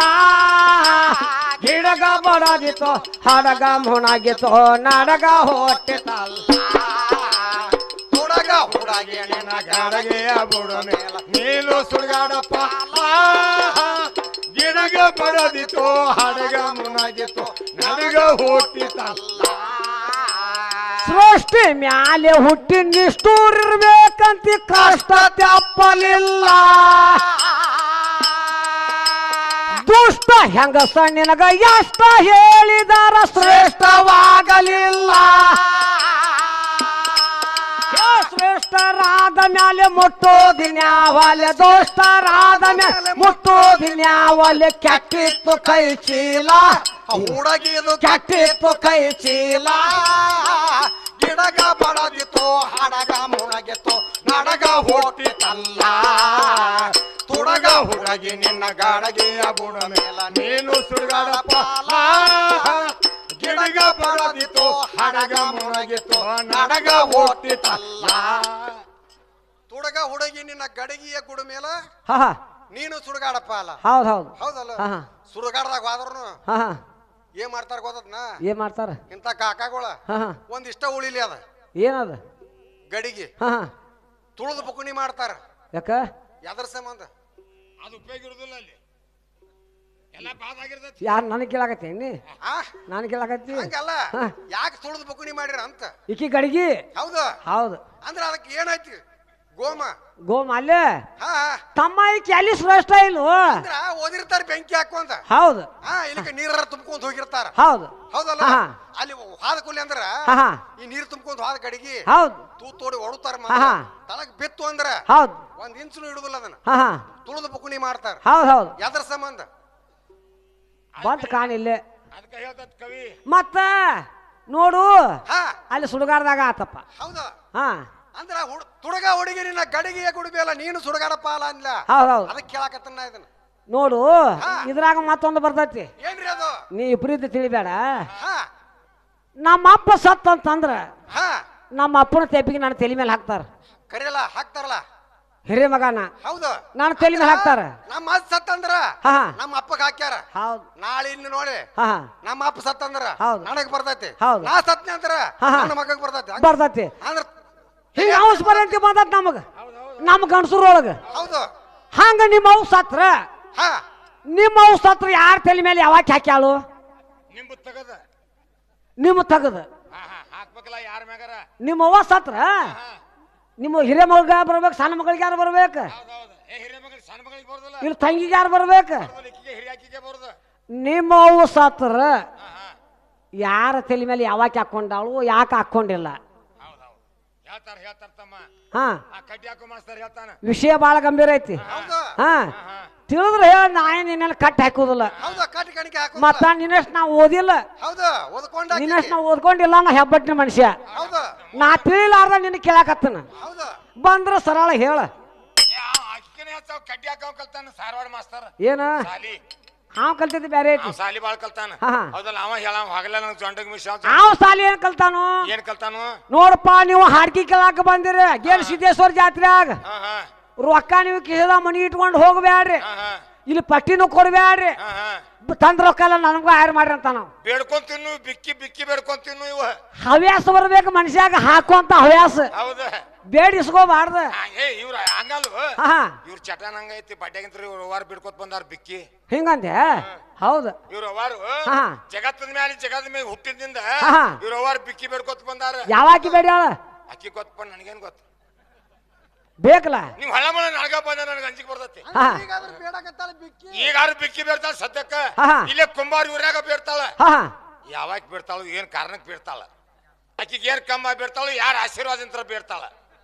ಗಿಡಗ ಬಡದಿತ್ತು ಹಡಗ ಮುಣಗಿತ್ತು ನಡಗ ಹೊಟ್ಟಿತಲ್ಲ ಹುಡುಗ ಹುಡುಗಿ ನಿನ್ನ ಗಡಗೆಯ ಬುಡ ಮೇಲ ನೀನು ಸುಡಗಾಡ ಪಾಲ ಗಿಡಗ ಬಡದಿತ್ತು ಹಡಗ ಮುಣಗಿತ್ತು ನಡಗ ಹೋಟಿತಲ್ಲ ಸೃಷ್ಟಿ ಮ್ಯಾಲೆ ಹುಟ್ಟಿ ನಿಷ್ಠೂರಿರ್ಬೇಕಂತ ಕಷ್ಟ ತಪ್ಪಲಿಲ್ಲ ದುಷ್ಟ ಹೆಂಗಸ ನಿನಗ ಎಷ್ಟ ಹೇಳಿದಾರ ಶ್ರೇಷ್ಠವಾಗಲಿಲ್ಲ ಶ್ರೇಷ್ಠರಾದ ಮ್ಯಾಲೆ ಮುಟ್ಟೋದಿನ್ಯಾವಲೆ ದೋಷ್ಟರಾದ ಮ್ಯಾಲೆ ಮುಟ್ಟೋದಿನ್ಯಾವಲೆ ಕೆಟ್ಟಿತ್ತು ಕೈ ಚೀಲ ಹುಡುಗಿದು ಕೆಟ್ಟಿತ್ತು ಕೈ ಚೀಲ ಗಿಡಗ ಬಡದಿತ್ತು ಹಡಗ ಮುಣಗಿತ್ತು ನಡಗ ಹೋಟಿತಲ್ಲ ತುಡಗ ಹುಡುಗಿ ನಿನ್ನ ಗಾಡಗೆಯ ಬುಡ ಮೇಲ ನೀನು ಸುಡುಗಾಡ ಪಾಲ ಗಿಡಗ ಬಡದಿತ್ತು ಹಡಗ ಮುಣಗಿತ್ತು ನಡಗ ಹೋಟಿತಲ್ಲ ತುಡಗ ಹುಡುಗಿ ನಿನ್ನ ಗಡಗಿಯ ಗುಡ ಮೇಲ ನೀನು ಸುಡುಗಾಡ ಪಾಲ ಹೌದ್ ಹೌದು ಹೌದಲ್ಲ ಸುಡುಗಾಡದಾಗ ಹೋದ್ರೂ ಏನ್ ಮಾಡ್ತಾರ ಗೊತ್ತದ್ನ ಏನ್ ಮಾಡ್ತಾರ ಇಂತ ಕಾಕಾಗಳ ಒಂದಿಷ್ಟ ಉಳಿಲಿ ಅದ ಏನದ ಗಡಿಗೆ ತುಳಿದು ಬುಕುಣಿ ಮಾಡ್ತಾರ ಯಾಕ ಯಾದ್ರ ಸಂಬಂಧ ಅದು ಉಪಯೋಗ ಇರುದಿಲ್ಲ ಅಲ್ಲಿ ಎಲ್ಲ ಪಾಸ್ ಆಗಿರ್ತೈತಿ ಯಾರು ನನಗೆ ಕೇಳಾಕತ್ತೀನಿ ನಾನು ಕೇಳಾಕತ್ತಿ ಹಂಗಲ್ಲ ಯಾಕೆ ತುಳಿದು ಬುಕುಣಿ ಮಾಡಿರ ಅಂತ ಈಕಿ ಗಡಿಗೆ ಹೌದು ಹೌದು ಅಂದ್ರೆ ಅದಕ್ಕೆ ಏನಾಯ್ತಿ ಗೋಮ ಗೋಮಾಲ್ಯ ಹಾ ತಮ್ಮ ಈಕಿ ಅಲ್ಲಿ ಶ್ರೇಷ್ಠ ಇಲ್ವೋ ಅಂದ್ರ ಓದಿರ್ತಾರ ಬೆಂಕಿ ಹಾಕೊಂತ ಹೌದು ಇಲ್ಲಿಕ ನೀರ ತುಂಬ್ಕೊಂಡ್ ಹೋಗಿರ್ತಾರ ಹೌದು ಹೌದಲ್ಲ ಅಲ್ಲಿ ಹಾದ ಕೂಲಿ ಅಂದ್ರ ಈ ನೀರ್ ತುಂಬ್ಕೊಂಡ್ ಹಾದ ಗಡಿಗೆ ಹೌದು ತೂತೋಡಿ ಹೊಡುತ್ತಾರ ತಳಗ್ ಬಿತ್ತು ಅಂದ್ರ ಹೌದು ಒಂದ್ ಇಂಚು ಇಡುದಿಲ್ಲ ಅದನ್ನ ಹಾ ತುಳಿದು ಬುಕುಣಿ ಮಾಡ್ತಾರ ಹೌದು ಹೌದು ಯಾದ್ರ ಸಂಬಂಧ ಬಂತ ಕಾಣಿಲ್ಲ ಅದಕ್ಕೆ ಹೇಳ್ತತ್ ಕವಿ ಮತ್ತ ನೋಡು ಹಾ ಅಲ್ಲಿ ಸುಡುಗಾಡ್ದಾಗ ಆತಪ್ಪ ಹೌದು ಹಾ ಅಂದ್ರ ತುಡಗ ಹುಡುಗಿ ನಿನ್ನ ಗಡಿಗೆಯ ಗುಡಿಬೇಲ ನೀನು ಸುಡುಗಾಡ ಪಾಲ ಅಂದ್ಲ ಹೌದೌದು ಅದಕ್ಕೆ ಕೇಳಾಕತ್ತನ್ನ ಇದನ್ನ ನೋಡು ಇದ್ರಾಗ ಮತ್ತೊಂದು ಬರ್ತೈತಿ ಏನ್ರಿ ಅದು ನೀ ವಿಪರೀತ ತಿಳಿಬೇಡ ಹಾ ನಮ್ಮ ಅಪ್ಪ ಸತ್ ಅಂತಂದ್ರ ಹಾ ನಮ್ಮ ಅಪ್ಪನ ತೆಪ್ಪಿಗೆ ನಾನು ತಲೆ ಮೇಲೆ ಹಾಕ್ತಾರ ಕರಿಯಲ್ಲ ಹಾಕ್ತಾರಲ್ಲ ಹಿರೇ ಮಗನ ಹೌದು ನಾನು ತಲೆ ಮೇಲೆ ಹಾಕ್ತಾರ ನಮ್ಮ ಅಜ್ಜ ಸತ್ತಂದ್ರ ಹಾ ನಮ್ಮ ಅಪ್ಪಗ ಹಾಕ್ಯಾರ ಹೌದು ನಾಳೆ ಇನ್ನು ನೋಡಿ ಹಾ ನಮ್ಮ ಅಪ್ಪ ಸತ್ತಂದ್ರ ಹೌದು. ನನಗ್ ಬರ್ತೈತಿ ಹೌದು. ನಾ ಸತ್ನಿ ಅಂದ್ರ ಹಾ. ನನ್ನ ಮಗಗ್ ಬರ್ತೈತಿ ಬರ್ತೈತಿ ಅಂದ್ರ ಹಿಂಗ ಔಸ್ ಬರಂತಿ ಬಂದತ್ ನಮ್ಮ ಗಂಡಸರೊಳಗ ಹೌದು ಹಂಗ ನಿಮ್ಮ ಅವ್ ಸತ್ರ ಹಾ ನಿಮ್ಮ ಅವ್ ಸತ್ರ ಯಾರ ತಲೆ ಮೇಲೆ ಯಾವಾಗ ಹಾಕ್ಯಾಳು ನಿಂಬು ತಗದ ನಿಮ್ಮ ತಗದ ಹಾಕ್ಬೇಕಲ್ಲ ಯಾರ ಮ್ಯಾಗಾರ ನಿಮ್ಮ ಅವ್ವ ಸತ್ರ ನಿಮ್ಮ ಹಿರೇ ಮಗ ಬರ್ಬೇಕು ಸಣ್ಣ ಮಗಳಿಗೆ ಯಾರು ಬರ್ಬೇಕು ಹೌದೌದು ಏ ಹಿರಿಯ ಮಗಳಿಗೆ ಸಣ್ಣ ಮಗಳಿಗೆ ಬರೋದಿಲ್ಲ ಇಲ್ಲಿ ತಂಗಿಗೆ ಯಾರು ಬರ್ಬೇಕು ಹಿರಿಯಾಕಿಗೆ ಬರೋದು ನಿಮ್ಮ ಅವ್ವ ಸತ್ರ ಯಾರ ತಲೆ ಮೇಲೆ ಯಾವಾಗ ಹಾಕೊಂಡಾಳು ಯಾಕೆ ಹಾಕೊಂಡಿಲ್ಲ ಹೌದೌದು ಹೇಳ್ತಾರ ಹೇಳ್ತಾರ ತಮ್ಮ ಹಾ ಆ ಕಡ್ಡಿ ಹಾಕೋ ಮಾಸ್ತರ್ ಹೇಳ್ತಾನ ವಿಷಯ ಬಹಳ ಗಂಭೀರ ಐತಿ ಹೌದು ಹಾ ತಿಳಿದ್ರೆ ಹೇಳ ನಾ ನಿನ್ನೆಲ್ಲ ಕಟ್ಟಿ ಹಾಕುದಿಲ್ಲ ಹೌದು ಕಟ್ಟಿ ಕಣಿಕೆ ಹಾಕು ಮತ್ತ ನಿನ್ನಷ್ಟು ನಾ ಓದಿಲ್ಲ ಹೌದು ಓದ್ಕೊಂಡ ನಿನ್ನಷ್ಟು ನಾ ಓದ್ಕೊಂಡಿಲ್ಲ ನಾ ಹೆಬ್ಬಟ್ಟಿನ ಮನುಷ್ಯ ಹೌದು ನಾ ತಿಳಿಲಾರ್ದ ನಿನ್ನ ಕೇಳಾಕತ್ತನ ಹೌದು ಬಂದ್ರ ಸರಳ ಹೇಳ ಅಕ್ಕಿನೇ ಹಚ್ಚಾವ ಕಡ್ಡಿ ಹಾಕವ್ ಕಲ್ತಾನ ಧಾರವಾಡ ಮಾಸ್ತರ್ ಏನ ಸಾಲಿ ಹಾವ್ ಕಲ್ತಿದ್ದು ಬ್ಯಾರೆ ಐತಿ ಅವ ಸಾಲಿ ಬಾಳ್ ಕಲ್ತಾನ ಹಾ. ಹೌದಲ್ಲ ಅವ ಹೇಳ ಹಗಲ ನಂಗೆ ಜೊಂಡಗ್ ಮಿಸ್ ಹಾವ್ ಸಾಲಿ ಏನ್ ಕಲ್ತಾನು ಏನ್ ಕಲ್ತಾನು ನೋಡಪ್ಪ ನೀವು ಹಾಡ್ಕಿ ಕೇಳಾಕ ಬಂದಿರಿ ಗೇಲ್ ಸಿದ್ದೇಶ್ವರ ಜಾತ್ರೆಯಾಗ ಹಾ ಹಾ ರೊಕ್ಕ ನೀವು ಕಿಸದ ಮನಿ ಇಟ್ಕೊಂಡು ಹೋಗ್ಬ್ಯಾಡ್ರಿ ಹಾ ಹಾ ಇಲ್ಲಿ ಪಟ್ಟಿನೂ ಕೊಡ್ಬ್ಯಾಡ್ರಿ ಹಾ ಹಾ ತಂದ ರೊಕ್ಕ ಎಲ್ಲ ನನಗೂ ಆಯ್ರ್ ಮಾಡ್ರಿ ಅಂತ ನಾವು ಬೇಡ್ಕೊಂಡ್ ತಿನ್ನು ಬಿಕ್ಕಿ ಬಿಕ್ಕಿ ಬೇಡ್ಕೊಂಡ್ ತಿನ್ನು ಇವ ಹವ್ಯಾಸ ಬರ್ಬೇಕು ಮನುಷ್ಯಾಗ ಹಾಕುವಂತ ಹವ್ಯಾಸ ಹೌದ ಬೇಡಿಸ್ಕೋಬಾರ್ದ ಏ ಇವ್ರ ಹಂಗಲ್ವ ಹಾ ಇವ್ರ ಚಟನ್ ಹಂಗೈತಿ ಬಡ್ಡೆಗಿಂತ ಇವ್ರ ವಾರ ಬಿಡ್ಕೊತ್ ಬಂದಾರ ಬಿಕ್ಕಿ ಹಿಂಗಂದೆ ಹೌದು ಇವ್ರ ವಾರು ಹಾ ಜಗತ್ತದ ಮೇಲೆ ಹುಟ್ಟಿದಿಂದ ಹಾ. ಇವ್ರ ವಾರ ಬಿಕ್ಕಿ ಬೇಡ್ಕೊತ್ ಬಂದಾರ ಯಾವಾಕಿ ಬೇಡ್ಯಾಳ ಅಕ್ಕಿ ಗೊತ್ತಪ್ಪ ನನಗೇನ್ ಗೊತ್ತ ಬೇಕಲ್ಲ ನೀವ್ ಹಳ ಮಳ ನಳಗ ಬಂದ ನನಗೆ ಅಂಜಿಕೆ ಬರ್ತೈತಿ ಹಾ ಈಗಾದ್ರೂ ಬೇಡಕತ್ತಾಳ ಬಿಕ್ಕಿ ಈಗಾರು ಬಿಕ್ಕಿ ಬೇಡ್ತಾಳ ಸದ್ಯಕ್ಕ ಹಾ. ಇಲ್ಲೇ ಕುಂಬಾರ ಊರಾಗ ಬೇಡ್ತಾಳ ಹಾ ಯಾವಾಗ ಬೇಡ್ತಾಳ ಏನ್ ಕಾರಣಕ್ಕೆ ಬೇಡ್ತಾಳ ಆಕಿಗೆ ಏನ್ ಕಮ್ಮ ಬೇಡ್ತಾಳ ಯಾರ ಆಶೀರ್ವಾದ ಬೇಡ್ತಾಳ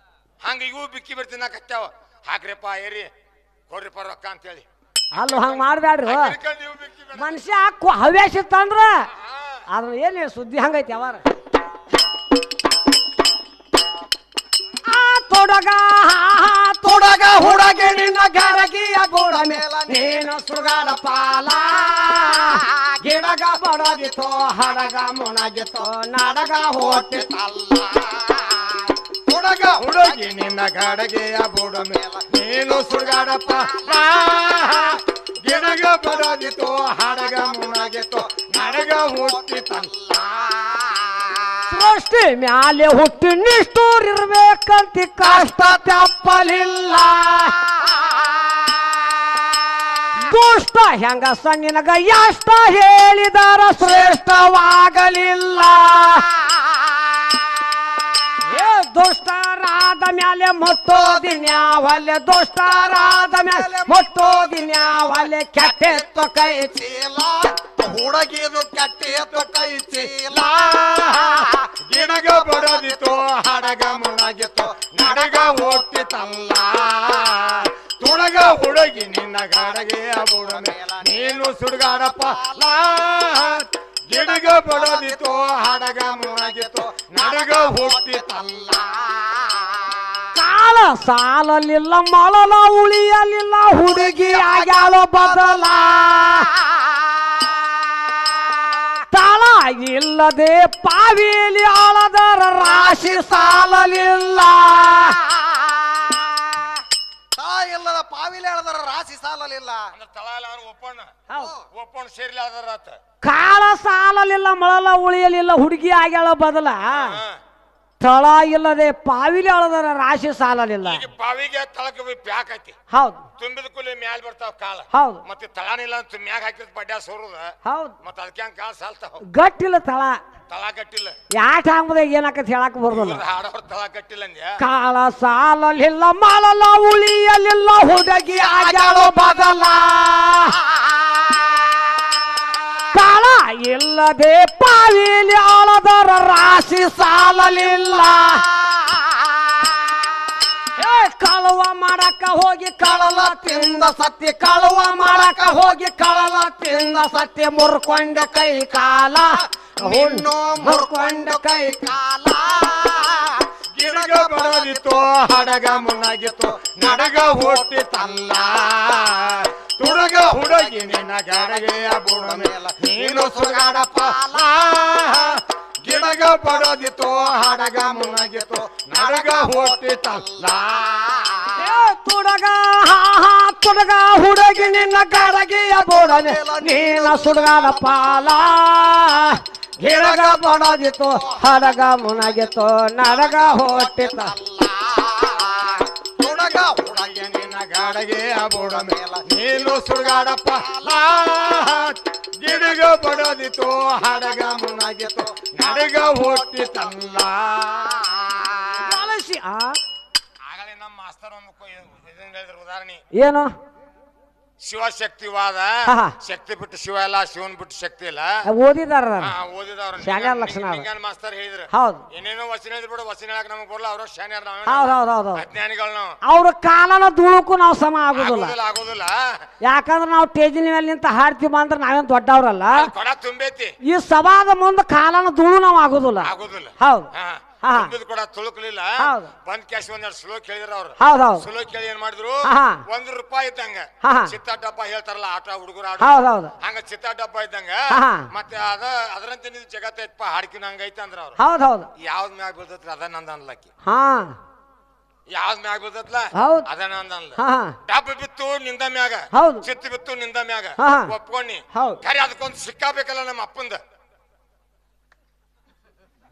ಹಂಗ ಇವು ಬಿಕ್ಕಿ ಬೇಡ್ತಿನಾಕತ್ಯಾವ ಹಾಕ್ರಿಪ್ಪ ಏರಿ ಕೊಡ್ರಿಪ್ಪ ರೊಕ್ಕ ಅಂತೇಳಿ ಅಲ್ಲ ಹಂಗ ಮಾಡ್ಬ್ಯಾಡ್ರಿ ಇವು ಬಿಕ್ಕಿ ಬೇಡ ಮನುಷ್ಯ ಹವ್ಯಾಸ ಇತ್ತಂದ್ರ ಅದನ್ನ ಏನ್ ಸುದ್ದಿ ಹಂಗೈತಿ ಯಾವಾರ ತೊಡಗ ತೊಡಗ ಹುಡಗೆ ನಿನ್ನ ಗರಗಿಯ ಗೋಡ ಮೇಲ ನೀನು ಸುಗಾಡ ಪಾಲ ಗಿಡಗ ಬಡದಿತೋ ಹಡಗ ಮುಣಗಿತೋ ನಡಗ ಹೊಟ್ಟಿತಲ್ಲ ತೊಡಗ ಹುಡುಗಿ ನಿನ್ನ ಗಡಗೆಯ ಗೋಡ ಮೇಲ ನೀನು ಸುಗಾಡ ಪಾಲ ಗಿಡಗ ಬಡದಿತೋ ಹಡಗ ಮುಣಗಿತೋ ನಡಗ ಹುಟ್ಟಿತಲ್ಲ ಸೃಷ್ಟಿ ಮ್ಯಾಲೆ ಹುಟ್ಟಿ ನಿಷ್ಠೂರ್ ಇರ್ಬೇಕಂತ ಕಷ್ಟ ತಪ್ಪಲಿಲ್ಲ ದುಷ್ಟ ಹೆಂಗಸ ನಿನಗ ಎಷ್ಟ ಹೇಳಿದಾರ ಶ್ರೇಷ್ಠವಾಗಲಿಲ್ಲ ದುಷ್ಟರಾದ ಮ್ಯಾಲೆ ಮುಟ್ಟೋದಿನ್ಯಾವಲ್ಲೆ ದುಷ್ಟರಾದ ಮ್ಯಾಲೆ ಮುಟ್ಟೋದಿನ್ಯಾವಲ್ಲೆ ಕೆಟ್ಟೆತ್ತು ಕೈ ಚೀಲ ಹುಡುಗಿದು ಕಟ್ಟೆಯತ್ತು ಕೈ ಚೀಲ ಗಿಡಗ ಬಡದಿತ್ತು ಹಡಗ ಮುಣಗಿತ್ತು ನಡಗ ಓಟಿತಲ್ಲ ತುಳಗ ಹುಡುಗಿ ನಿನ್ನ ಗಡಗೆಯ ಬುಡ ಮೇಲ ನೀನು ಸುಡುಗಾಡಪ್ಪ ಗಿಡಗ ಬಡದಿತ್ತು ಹಡಗ ಮುಣಗಿತ್ತು ನಡಗ ಹುಟ್ಟಿತಲ್ಲ ಕಾಲ ಸಾಲಲಿಲ್ಲ ಮಳಲ ಉಳಿಯಲಿಲ್ಲ ಹುಡುಗಿ ಆಗ್ಯಾಳ ಬದಲ ತಳ ಇಲ್ಲದೆ ಪಾವಿಲಿ ಆಳದರ ರಾಶಿ ಸಾಲಲಿಲ್ಲ ಇಲ್ಲದ ಪಾವಿಲೆ ಎಳದರ ರಾಶಿ ಸಾಲಲಿಲ್ಲ ತಳ ಒಪ್ಪಣ್ಣ ಸೇರ್ಲಿ ಆದರಾತ ಕಾಲ ಸಾಲಲಿಲ್ಲ ಮಳಲ ಉಳಿಯಲಿಲ್ಲ ಹುಡುಗಿ ಆಗ್ಯಾಳ ಬದಲ ತಳ ಇಲ್ಲದೆ ಪಾವಿಲಿ ಆಳದರ ರಾಶಿ ಸಾಲಲಿಲ್ಲ ಈಗ ಬಾವಿಗೆ ತಳಕ ಪ್ಯಾಕ್ ಐತಿ ಹೌದು ತುಂಬಿದ ಕೂಲಿ ಮ್ಯಾಲ್ ಬರ್ತಾವ ಕಾಲ ಹೌದು ಮತ್ತೆ ತಳನಿಲ್ಲ ಅಂತ ಮ್ಯಾಗ ಹಾಕಿದ್ ಬಡ್ಡ ಸೋರುದ ಹೌದು ಮತ್ತ ಅದಕ್ಕೆ ಹಂಗ ಕಾಲ ಸಾಲ್ತಾವ ಗಟ್ಟಿಲ್ಲ ತಳ ತಳ ಗಟ್ಟಿಲ್ಲ ಯಾಟ ಹಾಕ್ಬೋದ ಏನಾಕತ್ ಹೇಳಕ್ ಬರ್ದಲ್ಲ ಹಾಡೋರ್ ತಳ ಗಟ್ಟಿಲ್ಲ ಅಂದ್ಯ ಕಾಲ ಸಾಲಲಿಲ್ಲ ಮಳಲ ಉಳಿಯಲಿಲ್ಲ ಹುಡುಗಿ ಆಗ್ಯಾಳ ಬದಲ ಕಾಲ ಇಲ್ಲದೆ ಪಾವಿಲಿ ಆಳದರ ರಾಶಿ ಸಾಲಲಿಲ್ಲ ಕಳುವ ಮಾಡಕ ಹೋಗಿ ಕಳಲ ತಿಂದ ಸತ್ಯ ಕಳುವ ಮಾಡಕ ಹೋಗಿ ಕಳಲ ತಿಂದ ಸತ್ಯ ಮುರ್ಕೊಂಡ ಕೈ ಕಾಲ ಇನ್ನೂ ಮುರ್ಕೊಂಡ ಕೈ ಕಾಲ ಗಿಡಗ ಬಡದಿತ್ತು ಹಡಗ ಮುಣಗಿತ್ತು ನಡಗ ಹುಟ್ಟಿತಲ್ಲ ತುಡಗ ಹುಡುಗಿ ನಿನ್ನ ಗಡಗೆಯ ಬುಡ ಮೇಲ ನೀನು ಸುಗಾಡ ಪಾಲ ಗಿಡಗ ಬಡದಿತ್ತು ಹಡಗ ಮುಣಗಿತ್ತು ನಡಗ ಹುಟ್ಟಿತಲ್ಲ ತುಡಗ ತುಡಗ ಹುಡುಗಿ ನಿನ್ನ ಗಾಡಗಿಯ ಬೋಡ ಮೇಲ ನೀನ ಸುಡುಗಾಡ ಪಾಲ ಗಿಡಗ ಬಡದಿತ್ತು ಹಡಗ ಮುನಗಿತ್ತು ನಡಗ ಹೊಟ್ಟಿತ ತುಡಗ ಹುಡುಗಿ ನಿನ್ನ ಗಾಡಗಿಯ ಬೋಡ ಮೇಲ ನೀನು ಸುಡುಗಾಡ ಪಾಲ ಗಿಡಗ ಬಡದಿತ್ತು ಹಡಗ ಮುನಗಿತ್ತು ನಡಗ ಹೊಟ್ಟಿತಲ್ಲ. ಆಗಲೇ ನಮ್ಮ ಮಾಸ್ತರ್ ಉದಾಹರಣೆ ಏನು ಶಿವಶಕ್ತಿವಾದ ಶಕ್ತಿ ಬಿಟ್ಟು ಶಿವ ಇಲ್ಲ ಶಿವನ್ ಬಿಟ್ಟು ಶಕ್ತಿ ಇಲ್ಲ ಓದಿದಾರ ಓದಿದವ್ರು ಲಕ್ಷಣ ಮಾಸ್ತರ್ ಹೇಳಿದ್ರು ಹೌದು ಏನೇನೋ ವಚನ ಹೇಳಿದ್ರು ಬಿಡು ವಚನ ಹೇಳಕ್ ನಮಗ್ ಬರಲ್ಲ ಅವ್ರ ಶಾನ್ಯಾರ ಹೌದೌದೌದು ಅಜ್ಞಾನಿಗಳು ನಾವು ಅವ್ರ ಕಾಲನ ಧೂಳಕ್ಕೂ ನಾವು ಸಮ ಆಗುದಿಲ್ಲ ಆಗೋದಿಲ್ಲ ಯಾಕಂದ್ರೆ ನಾವು ಟೇಜಿನ ಮೇಲೆ ನಿಂತ ಹಾಡ್ತೀವಿ ಅಂದ್ರೆ ನಾವೇನ್ ದೊಡ್ಡವ್ರಲ್ಲ ಕೊಡ ತುಂಬೈತಿ ಈ ಸಭಾದ ಮುಂದೆ ಕಾಲನ ಧೂಳು ನಾವು ಆಗುದಿಲ್ಲ ಹೌದು ಕೂಡ ತುಳುಕ್ಲಿಲ್ಲ ಬಂದ್ ಕ್ಯಾಶ್ ಒಂದೆರಡು ಸ್ಲೋ ಕೇಳಿದ್ರ ಅವ್ರು ಹೌದೌದು ಸ್ಲೋ ಕೇಳಿ ಏನ್ ಮಾಡಿದ್ರು ₹1 ಇದ್ದಂಗ ಚಿತ್ತ ಡಬ್ಬ ಹೇಳ್ತಾರಲ್ಲ ಆಟ ಹುಡುಗರು ಹಂಗ ಚಿತ್ತ ಡಬ್ಬ ಇದ್ದಂಗ ಮತ್ತೆ ಅದರಂತೆ ನೀವು ಜಗತ್ತ ಐತಪ್ಪ ಹಾಡ್ಕಿನ ಹಂಗ ಐತ ಅಂದ್ರ ಅವ್ರು ಹೌದೌದು ಯಾವ್ದ್ ಮ್ಯಾಗ ಬೀಳ್ತೈತ್ರಿ ಅದ ನಂದ ಅನ್ಲಕ್ಕಿ ಯಾವ್ದ್ ಮ್ಯಾಗ ಬೀಳ್ತತ್ಲ ಅದ ನಂದ ಅನ್ಲ ಡಬ್ಬ ಬಿತ್ತು ನಿಂದ ಮ್ಯಾಗ ಚಿತ್ತ ಬಿತ್ತು ನಿಂದ ಮ್ಯಾಗ ಒಪ್ಕೊಂಡಿ ಖರೆ ಅದಕ್ಕೊಂದು ಸಿಕ್ಕಾಬೇಕಲ್ಲ ನಮ್ಮ ಅಪ್ಪಂದ